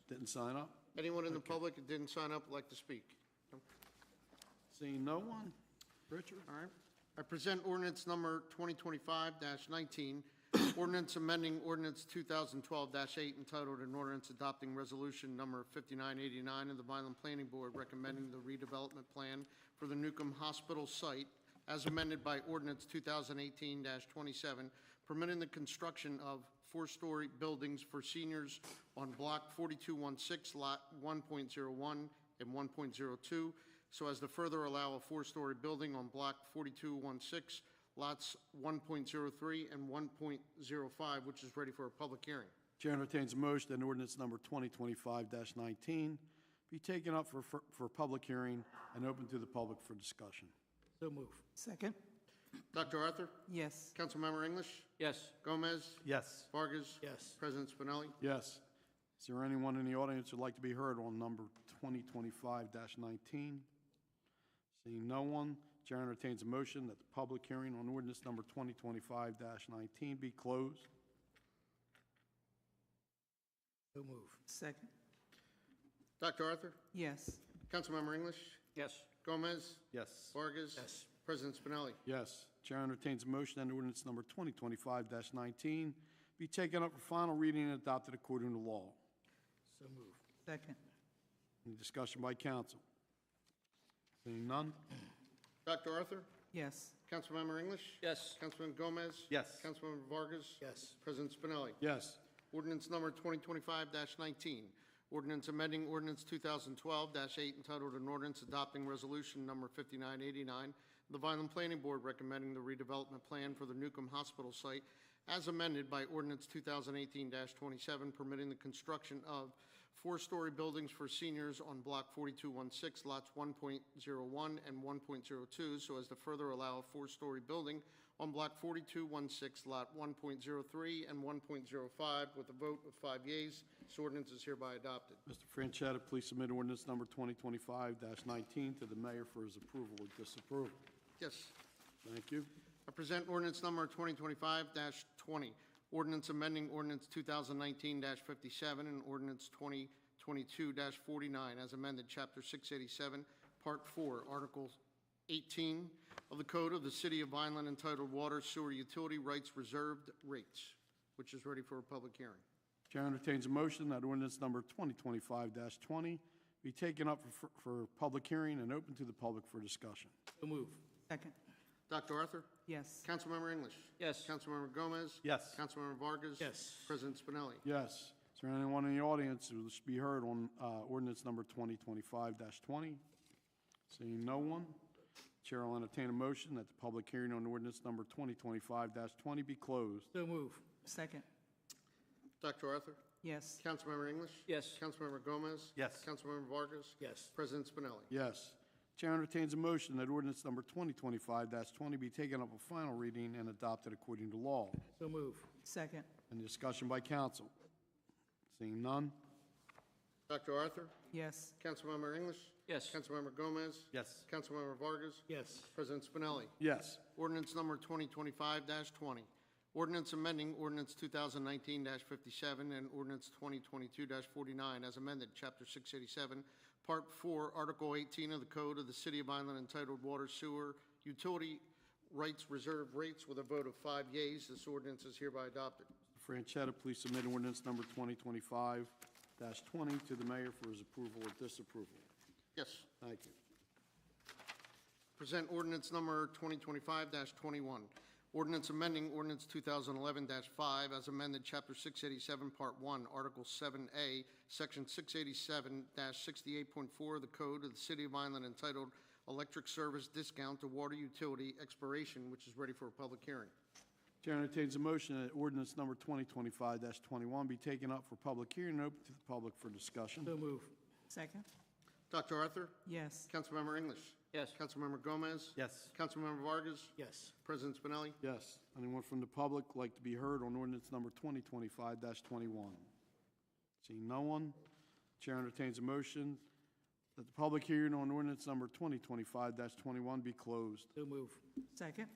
didn't sign up? Anyone in the public that didn't sign up would like to speak? No? Seeing no one? Richard? All right. I present ordinance number 2025-19, ordinance amending ordinance 2012-8 entitled an ordinance adopting resolution number 5989 of the Vineland Planning Board recommending the redevelopment plan for the Newcomb Hospital site as amended by ordinance 2018-27, permitting the construction of four-story buildings for seniors on block 4216, lot 1.01 and 1.02, so as to further allow a four-story building on block 4216, lots 1.03 and 1.05, which is ready for a public hearing. Chair entertains a motion that ordinance number 2025-19 be taken up for public hearing and open to the public for discussion. So move. Second. Dr. Arthur? Yes. Councilmember English? Yes. Gomez? Yes. Vargas? Yes. President Spinelli? Yes. Is there anyone in the audience who'd like to be heard on number 2025-19? Seeing no one, Chair entertains a motion that the public hearing on ordinance number 2025-19 be closed. So move. Second. Dr. Arthur? Yes. Councilmember English? Yes. Gomez? Yes. Vargas? Yes. President Spinelli? Yes. Chair entertains a motion that ordinance number 2025-19 be taken up for final reading and adopted according to law. So move. Second. Any discussion by council? Seeing none? Dr. Arthur? Yes. Councilmember English? Yes. Councilman Gomez? Yes. Councilmember Vargas? Yes. President Spinelli? Yes. Ordinance number 2025-19, ordinance amending ordinance 2012-8 entitled an ordinance adopting resolution number 5989, the Vineland Planning Board recommending the redevelopment plan for the Newcomb Hospital site as amended by ordinance 2018-27 permitting the construction of four-story buildings for seniors on block 4216, lots 1.01 and 1.02, so as to further allow a four-story building on block 4216, lot 1.03 and 1.05, with a vote of 5 yeas. This ordinance is hereby adopted. Mr. Franchetta, please submit ordinance number 2025-19 to the mayor for his approval or disapproval. Yes. Thank you. I present ordinance number 2025-20, ordinance amending ordinance 2019-57 and ordinance 2022-49 as amended, Chapter 687, Part 4, Article 18 of the Code of the City of Vineland entitled Water Sewer Utility Rights Reserved Rates, which is ready for a public hearing. Chair entertains a motion that ordinance number 2025-20 be taken up for public hearing and open to the public for discussion. So move. Second. Dr. Arthur? Yes. Councilmember English? Yes. Councilmember Gomez? Yes. Councilmember Vargas? Yes. President Spinelli? Yes. Is there anyone in the audience who wish to be heard on ordinance number 2025-20? Seeing no one, Chair will entertain a motion that the public hearing on ordinance number 2025-20 be closed. So move. Second. Dr. Arthur? Yes. Councilmember English? Yes. Councilmember Gomez? Yes. Councilmember Vargas? Yes. President Spinelli? Yes. Chair entertains a motion that ordinance number 2025-20 be taken up for final reading and adopted according to law. So move. Second. Any discussion by council? Seeing none? Dr. Arthur? Yes. Councilmember English? Yes. Councilmember Gomez? Yes. Councilmember Vargas? Yes. President Spinelli? Yes. Ordinance number 2025-20, ordinance amending ordinance 2019-57 and ordinance 2022-49 as amended, Chapter 687, Part 4, Article 18 of the Code of the City of Vineland entitled Water Sewer Utility Rights Reserve Rates, with a vote of 5 yeas. This ordinance is hereby adopted. Mr. Franchetta, please submit ordinance number 2025-20 to the mayor for his approval or disapproval. Yes. Thank you. Present ordinance number 2025-21, ordinance amending ordinance 2011-5 as amended, Chapter 687, Part 1, Article 7A, Section 687-68.4 of the Code of the City of Vineland entitled Electric Service Discount to Water Utility Expiration, which is ready for a public hearing. Chair entertains a motion that ordinance number 2025-21 be taken up for public hearing and open to the public for discussion. So move. Second. Dr. Arthur? Yes. Councilmember English? Yes. Councilmember Gomez? Yes. Councilmember Vargas? Yes. President Spinelli? Yes. Anyone from the public like to be heard on ordinance number 2025-21? Seeing no one, Chair entertains a motion that the public hearing on ordinance number 2025-21 be closed. So move. Second.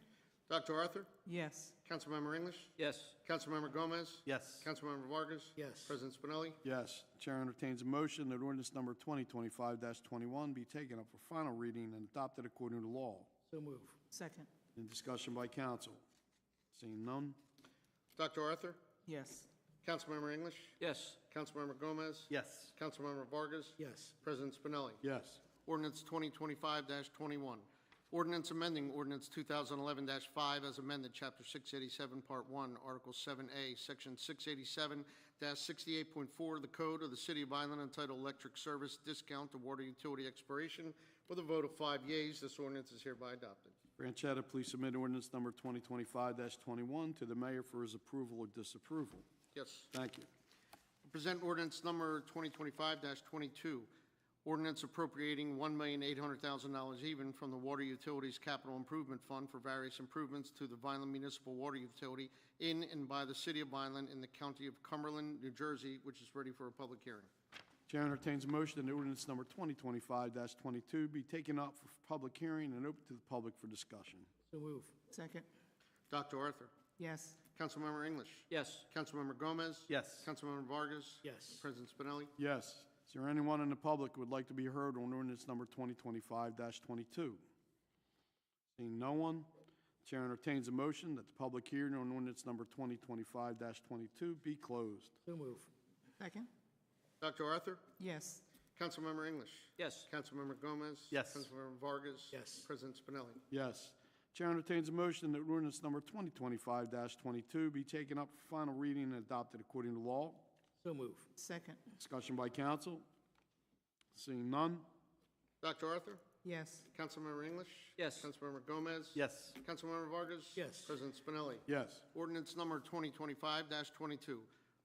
Dr. Arthur? Yes. Councilmember English? Yes. Councilmember Gomez? Yes. Councilmember Vargas? Yes. President Spinelli? Yes. Chair entertains a motion that ordinance number 2025-21 be taken up for final reading and adopted according to law. So move. Second. In discussion by council. Seeing none? Dr. Arthur? Yes. Councilmember English? Yes. Councilmember Gomez? Yes. Councilmember Vargas? Yes. President Spinelli? Yes. Ordinance 2025-21. Ordinance amending ordinance 2011-5 as amended, Chapter 687, Part 1, Article 7A, Section 687-68.4 of the Code of the City of Vineland entitled Electric Service Discount to Water Utility Expiration. With a vote of 5 yeas, this ordinance is hereby adopted. Franchetta, please submit ordinance number 2025-21 to the mayor for his approval or disapproval. Yes. Thank you. Present ordinance number 2025-22, Ordinance appropriating $1,800,000 even from the Water Utilities Capital Improvement Fund for various improvements to the Vineland Municipal Water Utility in and by the City of Vineland in the County of Cumberland, New Jersey, which is ready for a public hearing. Chair entertains a motion that ordinance number 2025-22 be taken up for public hearing and open to the public for discussion. So move. Second. Dr. Arthur. Yes. Councilmember English. Yes. Councilmember Gomez. Yes. Councilmember Vargas. Yes. President Spinelli. Yes. Is there anyone in the public who would like to be heard on ordinance number 2025-22? Seeing no one, Chair entertains a motion that the public hearing on ordinance number 2025-22 be closed. So move. Second. Dr. Arthur. Yes. Councilmember English. Yes. Councilmember Gomez. Yes. Councilmember Vargas. Yes. President Spinelli. Yes. Chair entertains a motion that ordinance number 2025-22 be taken up for final reading and adopted according to law. So move. Second. Discussion by council. Seeing none. Dr. Arthur. Yes. Councilmember English. Yes. Councilmember Gomez. Yes. Councilmember Vargas. Yes. President Spinelli. Yes. Ordinance number 2025-22,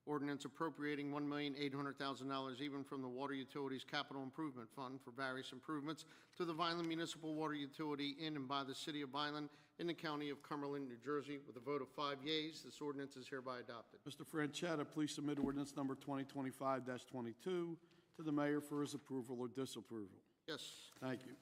ordinance appropriating $1,800,000 even from the Water Utilities Capital Improvement Fund for various improvements to the Vineland Municipal Water Utility in and by the City of Vineland in the County of Cumberland, New Jersey. With a vote of 5 yeas, this ordinance is hereby adopted. Mr. Franchetta, please submit ordinance number 2025-22 to the mayor for his approval or disapproval. Yes. Thank you.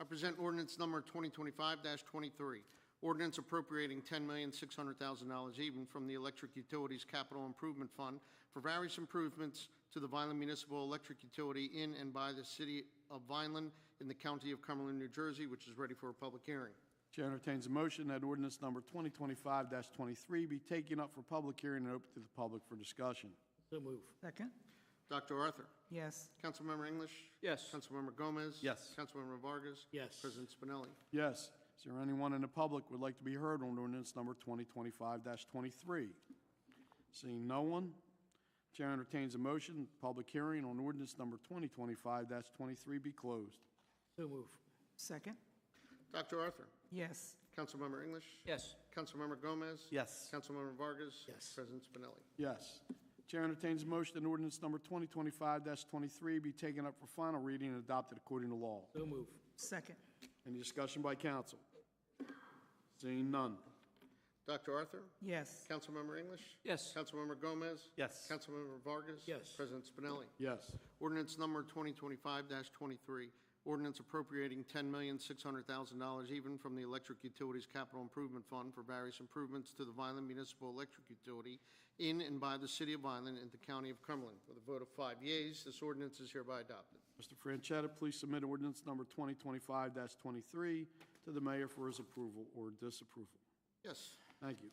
I present ordinance number 2025-23, ordinance appropriating $10,600,000 even from the Electric Utilities Capital Improvement Fund for various improvements to the Vineland Municipal Electric Utility in and by the City of Vineland in the County of Cumberland, New Jersey, which is ready for a public hearing. Chair entertains a motion that ordinance number 2025-23 be taken up for public hearing and open to the public for discussion. So move. Second. Dr. Arthur. Yes. Councilmember English. Yes. Councilmember Gomez. Yes. Councilmember Vargas. Yes. President Spinelli. Yes. Is there anyone in the public who would like to be heard on ordinance number 2025-23? Seeing no one, Chair entertains a motion that the public hearing on ordinance number 2025-23 be closed. So move. Second. Dr. Arthur. Yes. Councilmember English. Yes. Councilmember Gomez. Yes. Councilmember Vargas. Yes. President Spinelli. Yes. Chair entertains a motion that ordinance number 2025-23 be taken up for final reading and adopted according to law. So move. Second. Any discussion by council? Seeing none. Dr. Arthur. Yes. Councilmember English. Yes. Councilmember Gomez. Yes. Councilmember Vargas. Yes. President Spinelli. Yes. Ordinance number 2025-23, ordinance appropriating $10,600,000 even from the Electric Utilities Capital Improvement Fund for various improvements to the Vineland Municipal Electric Utility in and by the City of Vineland and the County of Cumberland. With a vote of 5 yeas, this ordinance is hereby adopted. Mr. Franchetta, please submit ordinance number 2025-23 to the mayor for his approval or disapproval. Yes. Thank you.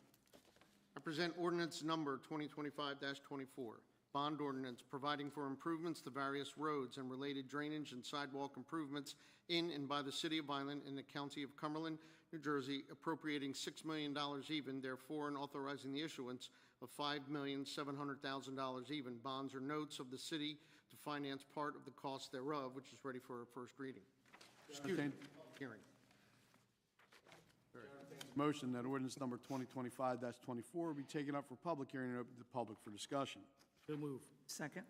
I present ordinance number 2025-24, bond ordinance providing for improvements to various roads and related drainage and sidewalk improvements in and by the City of Vineland in the County of Cumberland, New Jersey, appropriating $6 million even, therefore, and authorizing the issuance of $5,700,000 even bonds or notes of the city to finance part of the cost thereof, which is ready for a first reading. Excuse me, hearing. Motion that ordinance number 2025-24 be taken up for public hearing and open to the public for discussion. So move. Second.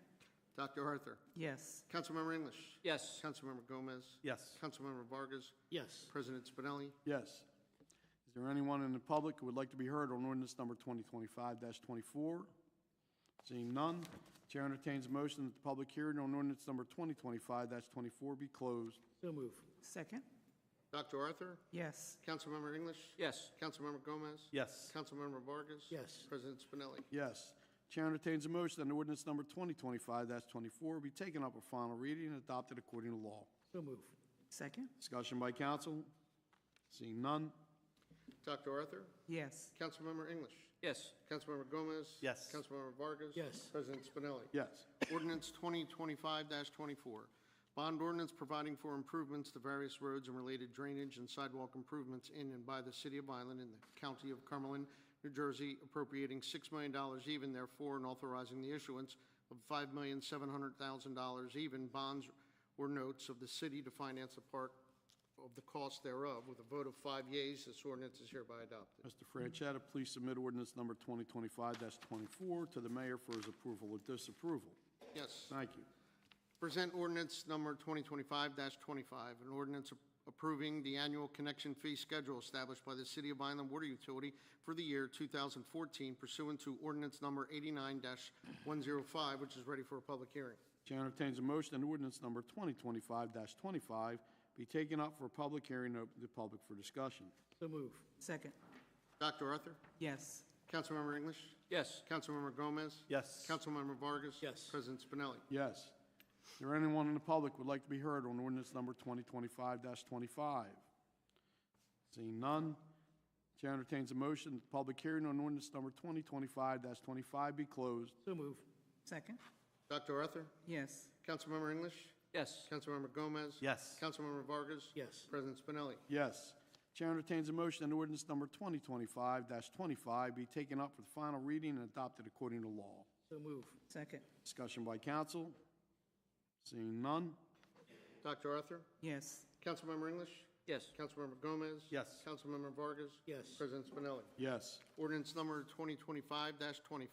Dr. Arthur. Yes. Councilmember English. Yes. Councilmember Gomez. Yes. Councilmember Vargas. Yes. President Spinelli. Yes. Is there anyone in the public who would like to be heard on ordinance number 2025-24? Seeing none, Chair entertains a motion that the public hearing on ordinance number 2025-24 be closed. So move. Second. Dr. Arthur. Yes. Councilmember English. Yes. Councilmember Gomez. Yes. Councilmember Vargas. Yes. President Spinelli. Yes. Chair entertains a motion that ordinance number 2025-24 be taken up for final reading and adopted according to law. So move. Second. Discussion by council. Seeing none. Dr. Arthur. Yes. Councilmember English. Yes. Councilmember Gomez. Yes. Councilmember Vargas. Yes. President Spinelli. Yes. Ordinance 2025-24, bond ordinance providing for improvements to various roads and related drainage and sidewalk improvements in and by the City of Vineland in the County of Cumberland, New Jersey, appropriating $6 million even, therefore, and authorizing the issuance of $5,700,000 even bonds or notes of the city to finance a part of the cost thereof. With a vote of 5 yeas, this ordinance is hereby adopted. Mr. Franchetta, please submit ordinance number 2025-24 to the mayor for his approval or disapproval. Yes. Thank you. Present ordinance number 2025-25, an ordinance approving the annual connection fee schedule established by the City of Vineland Water Utility for the year 2014 pursuant to ordinance number 89-105, which is ready for a public hearing. Chair entertains a motion that ordinance number 2025-25 be taken up for a public hearing and open to the public for discussion. So move. Second. Dr. Arthur? Yes. Councilmember English? Yes. Councilmember Gomez? Yes. Councilmember Vargas? Yes. President Spinelli? Yes. Is there anyone in the public who would like to be heard on ordinance number 2025-25? Seeing none, Chair entertains a motion that the public hearing on ordinance number 2025-25 be closed. So move. Second. Dr. Arthur? Yes. Councilmember English? Yes. Councilmember Gomez? Yes. Councilmember Vargas? Yes. President Spinelli? Yes. Chair entertains a motion that ordinance number 2025-25 be taken up for the final reading and adopted according to law. So move. Second. Discussion by council. Seeing none. Dr. Arthur? Yes. Councilmember English? Yes. Councilmember Gomez? Yes. Councilmember Vargas? Yes. President Spinelli? Yes. Ordinance number 2025-25,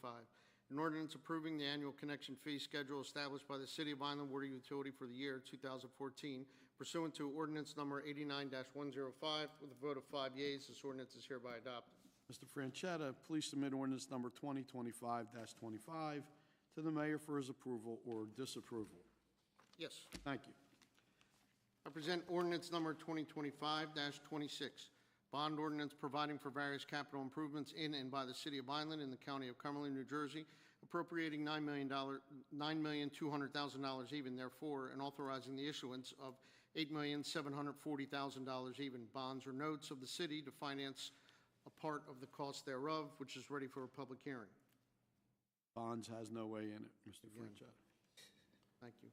an ordinance approving the annual connection fee schedule established by the City of Vineland Water Utility for the year 2014 pursuant to ordinance number 89-105. With a vote of 5 yeas, this ordinance is hereby adopted. Mr. Franchetta, please submit ordinance number 2025-25 to the mayor for his approval or disapproval. Yes. Thank you. I present ordinance number 2025-26, bond ordinance providing for various capital improvements in and by the City of Vineland in the County of Cumberland, New Jersey, appropriating $9,200,000 even therefore, and authorizing the issuance of $8,740,000 even bonds or notes of the city to finance a part of the cost thereof, which is ready for a public hearing. Bonds has no way in it, Mr. Franchetta. Thank you.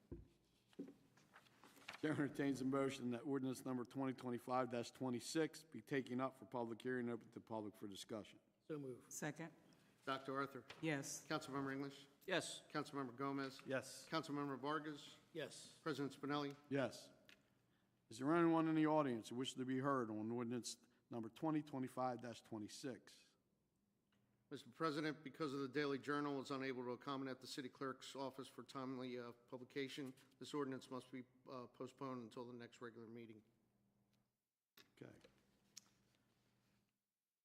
Chair entertains a motion that ordinance number 2025-26 be taken up for public hearing and open to the public for discussion. So move. Second. Dr. Arthur? Yes. Councilmember English? Yes. Councilmember Gomez? Yes. Councilmember Vargas? Yes. President Spinelli? Yes. Is there anyone in the audience who wishes to be heard on ordinance number 2025-26? Mr. President, because of the Daily Journal is unable to accommodate the city clerk's office for timely publication, this ordinance must be postponed until the next regular meeting. Okay.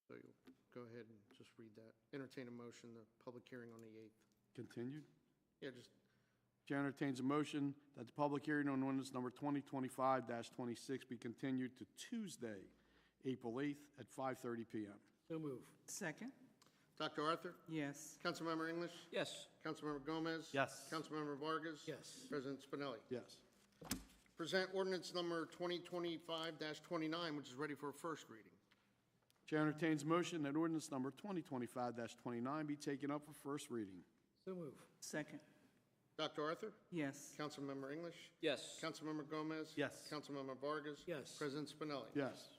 So you'll go ahead and just read that. Entertain a motion, the public hearing on the 8th. Continued? Yeah, just, Chair entertains a motion that the public hearing on ordinance number 2025-26 be continued to Tuesday, April 8th at 5:30 p.m. So move. Second. Dr. Arthur? Yes. Councilmember English? Yes. Councilmember Gomez? Yes. Councilmember Vargas? Yes. President Spinelli? Yes. Present ordinance number 2025-29, which is ready for a first reading. Chair entertains a motion that ordinance number 2025-29 be taken up for first reading. So move. Second. Dr. Arthur? Yes. Councilmember English? Yes. Councilmember Gomez? Yes. Councilmember Vargas? Yes. President Spinelli? Yes.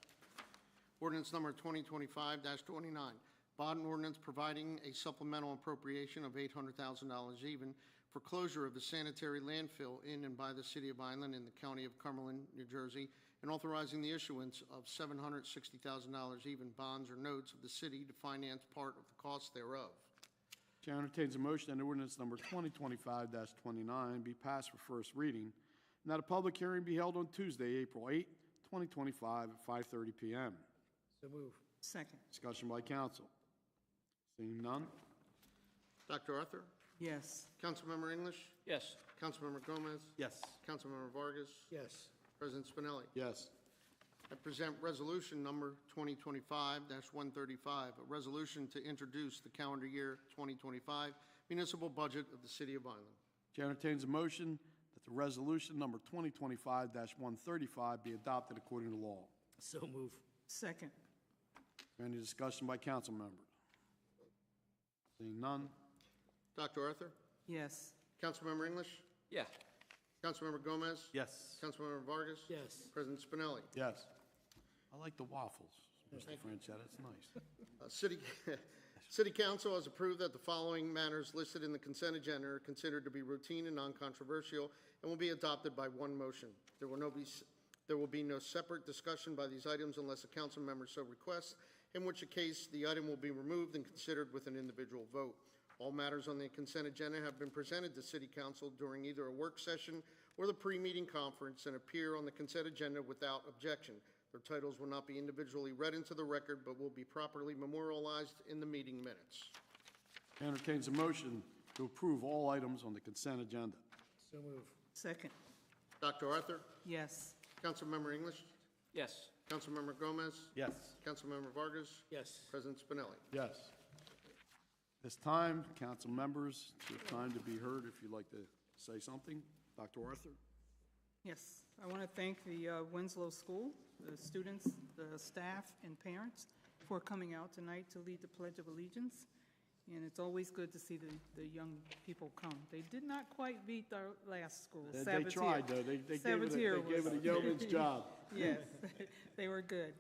Ordinance number 2025-29, bond ordinance providing a supplemental appropriation of $800,000 even for closure of the sanitary landfill in and by the City of Vineland in the County of Cumberland, New Jersey, and authorizing the issuance of $760,000 even bonds or notes of the city to finance part of the cost thereof. Chair entertains a motion that ordinance number 2025-29 be passed for first reading, and that a public hearing be held on Tuesday, April 8, 2025 at 5:30 p.m. So move. Second. Discussion by council. Seeing none? Dr. Arthur? Yes. Councilmember English? Yes. Councilmember Gomez? Yes. Councilmember Vargas? Yes. President Spinelli? Yes. I present resolution number 2025-135, a resolution to introduce the calendar year 2025 municipal budget of the City of Vineland. Chair entertains a motion that the resolution number 2025-135 be adopted according to law. So move. Second. Any discussion by council members? Seeing none? Dr. Arthur? Yes. Councilmember English? Yeah. Councilmember Gomez? Yes. Councilmember Vargas? Yes. President Spinelli? Yes. I like the waffles, Mr. Franchetta. It's nice. City Council has approved that the following matters listed in the consent agenda are considered to be routine and non-controversial and will be adopted by one motion. There will be no separate discussion by these items unless a council member so requests, in which case the item will be removed and considered with an individual vote. All matters on the consent agenda have been presented to City Council during either a work session or the pre-meeting conference and appear on the consent agenda without objection. Their titles will not be individually read into the record, but will be properly memorialized in the meeting minutes. Entertains a motion to approve all items on the consent agenda. So move. Second. Dr. Arthur? Yes. Councilmember English? Yes. Councilmember Gomez? Yes. Councilmember Vargas? Yes. President Spinelli. Yes. This time, council members, it's your time to be heard if you'd like to say something. Dr. Arthur? Yes. I want to thank the Winslow School, the students, the staff, and parents for coming out tonight to lead the Pledge of Allegiance. And it's always good to see the young people come. They did not quite beat our last school. They tried, though. They gave it a yeoman's job. Yes, they were good.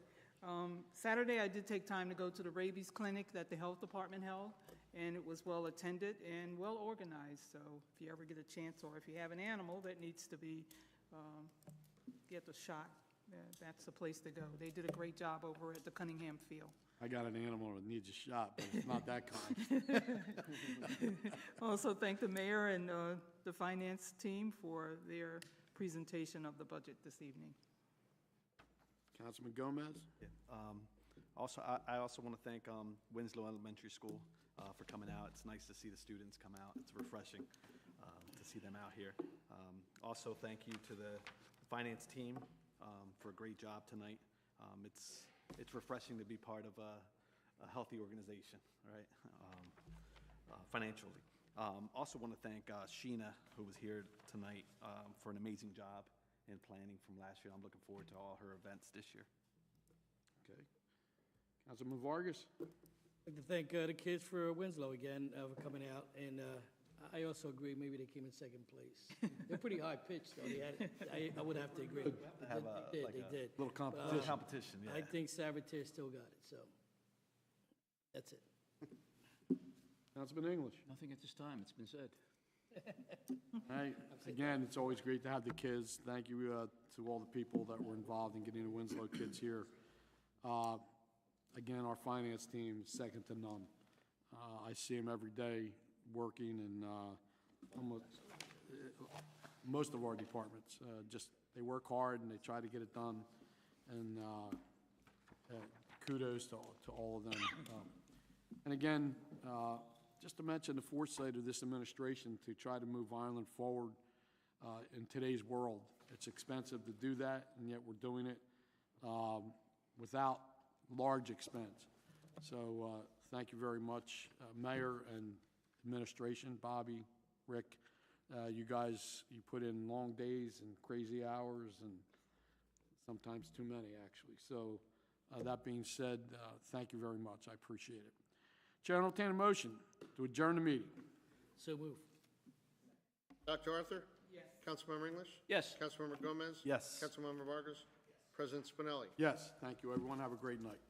Saturday, I did take time to go to the rabies clinic that the health department held, and it was well attended and well organized. So if you ever get a chance, or if you have an animal that needs to be get the shot, that's the place to go. They did a great job over at the Cunningham Field. I got an animal that needs a shot, but it's not that kind. Also, thank the mayor and the finance team for their presentation of the budget this evening. Councilman Gomez? Yeah. I also want to thank Winslow Elementary School for coming out. It's nice to see the students come out. It's refreshing to see them out here. Also, thank you to the finance team for a great job tonight. It's refreshing to be part of a healthy organization, right, financially. Also want to thank Sheena, who was here tonight, for an amazing job in planning from last year. I'm looking forward to all her events this year. Okay. Councilman Vargas? I'd like to thank the kids for Winslow again for coming out, and I also agree maybe they came in second place. They're pretty high pitched, though. I would have to agree. They did. Little Little competition, yeah. I think Sabater still got it, so that's it. Councilman English? Nothing at this time. It's been said. All right. Again, it's always great to have the kids. Thank you to all the people that were involved in getting the Winslow kids here. Again, our finance team is second to none. I see them every day working, and almost most of our departments they work hard and they try to get it done. And kudos to all of them. And again, just to mention the foresight of this administration to try to move Vineland forward in today's world. It's expensive to do that, and yet we're doing it without large expense. So thank you very much, Mayor and administration, Bobby, Rick. You guys, you put in long days and crazy hours, and sometimes too many, actually. So that being said, thank you very much. I appreciate it. Chair will entertain a motion to adjourn the meeting. So move. Dr. Arthur? Yes. Councilmember English? Yes. Councilmember Gomez? Yes. Councilmember Vargas? President Spinelli. Yes, thank you, everyone. Have a great night.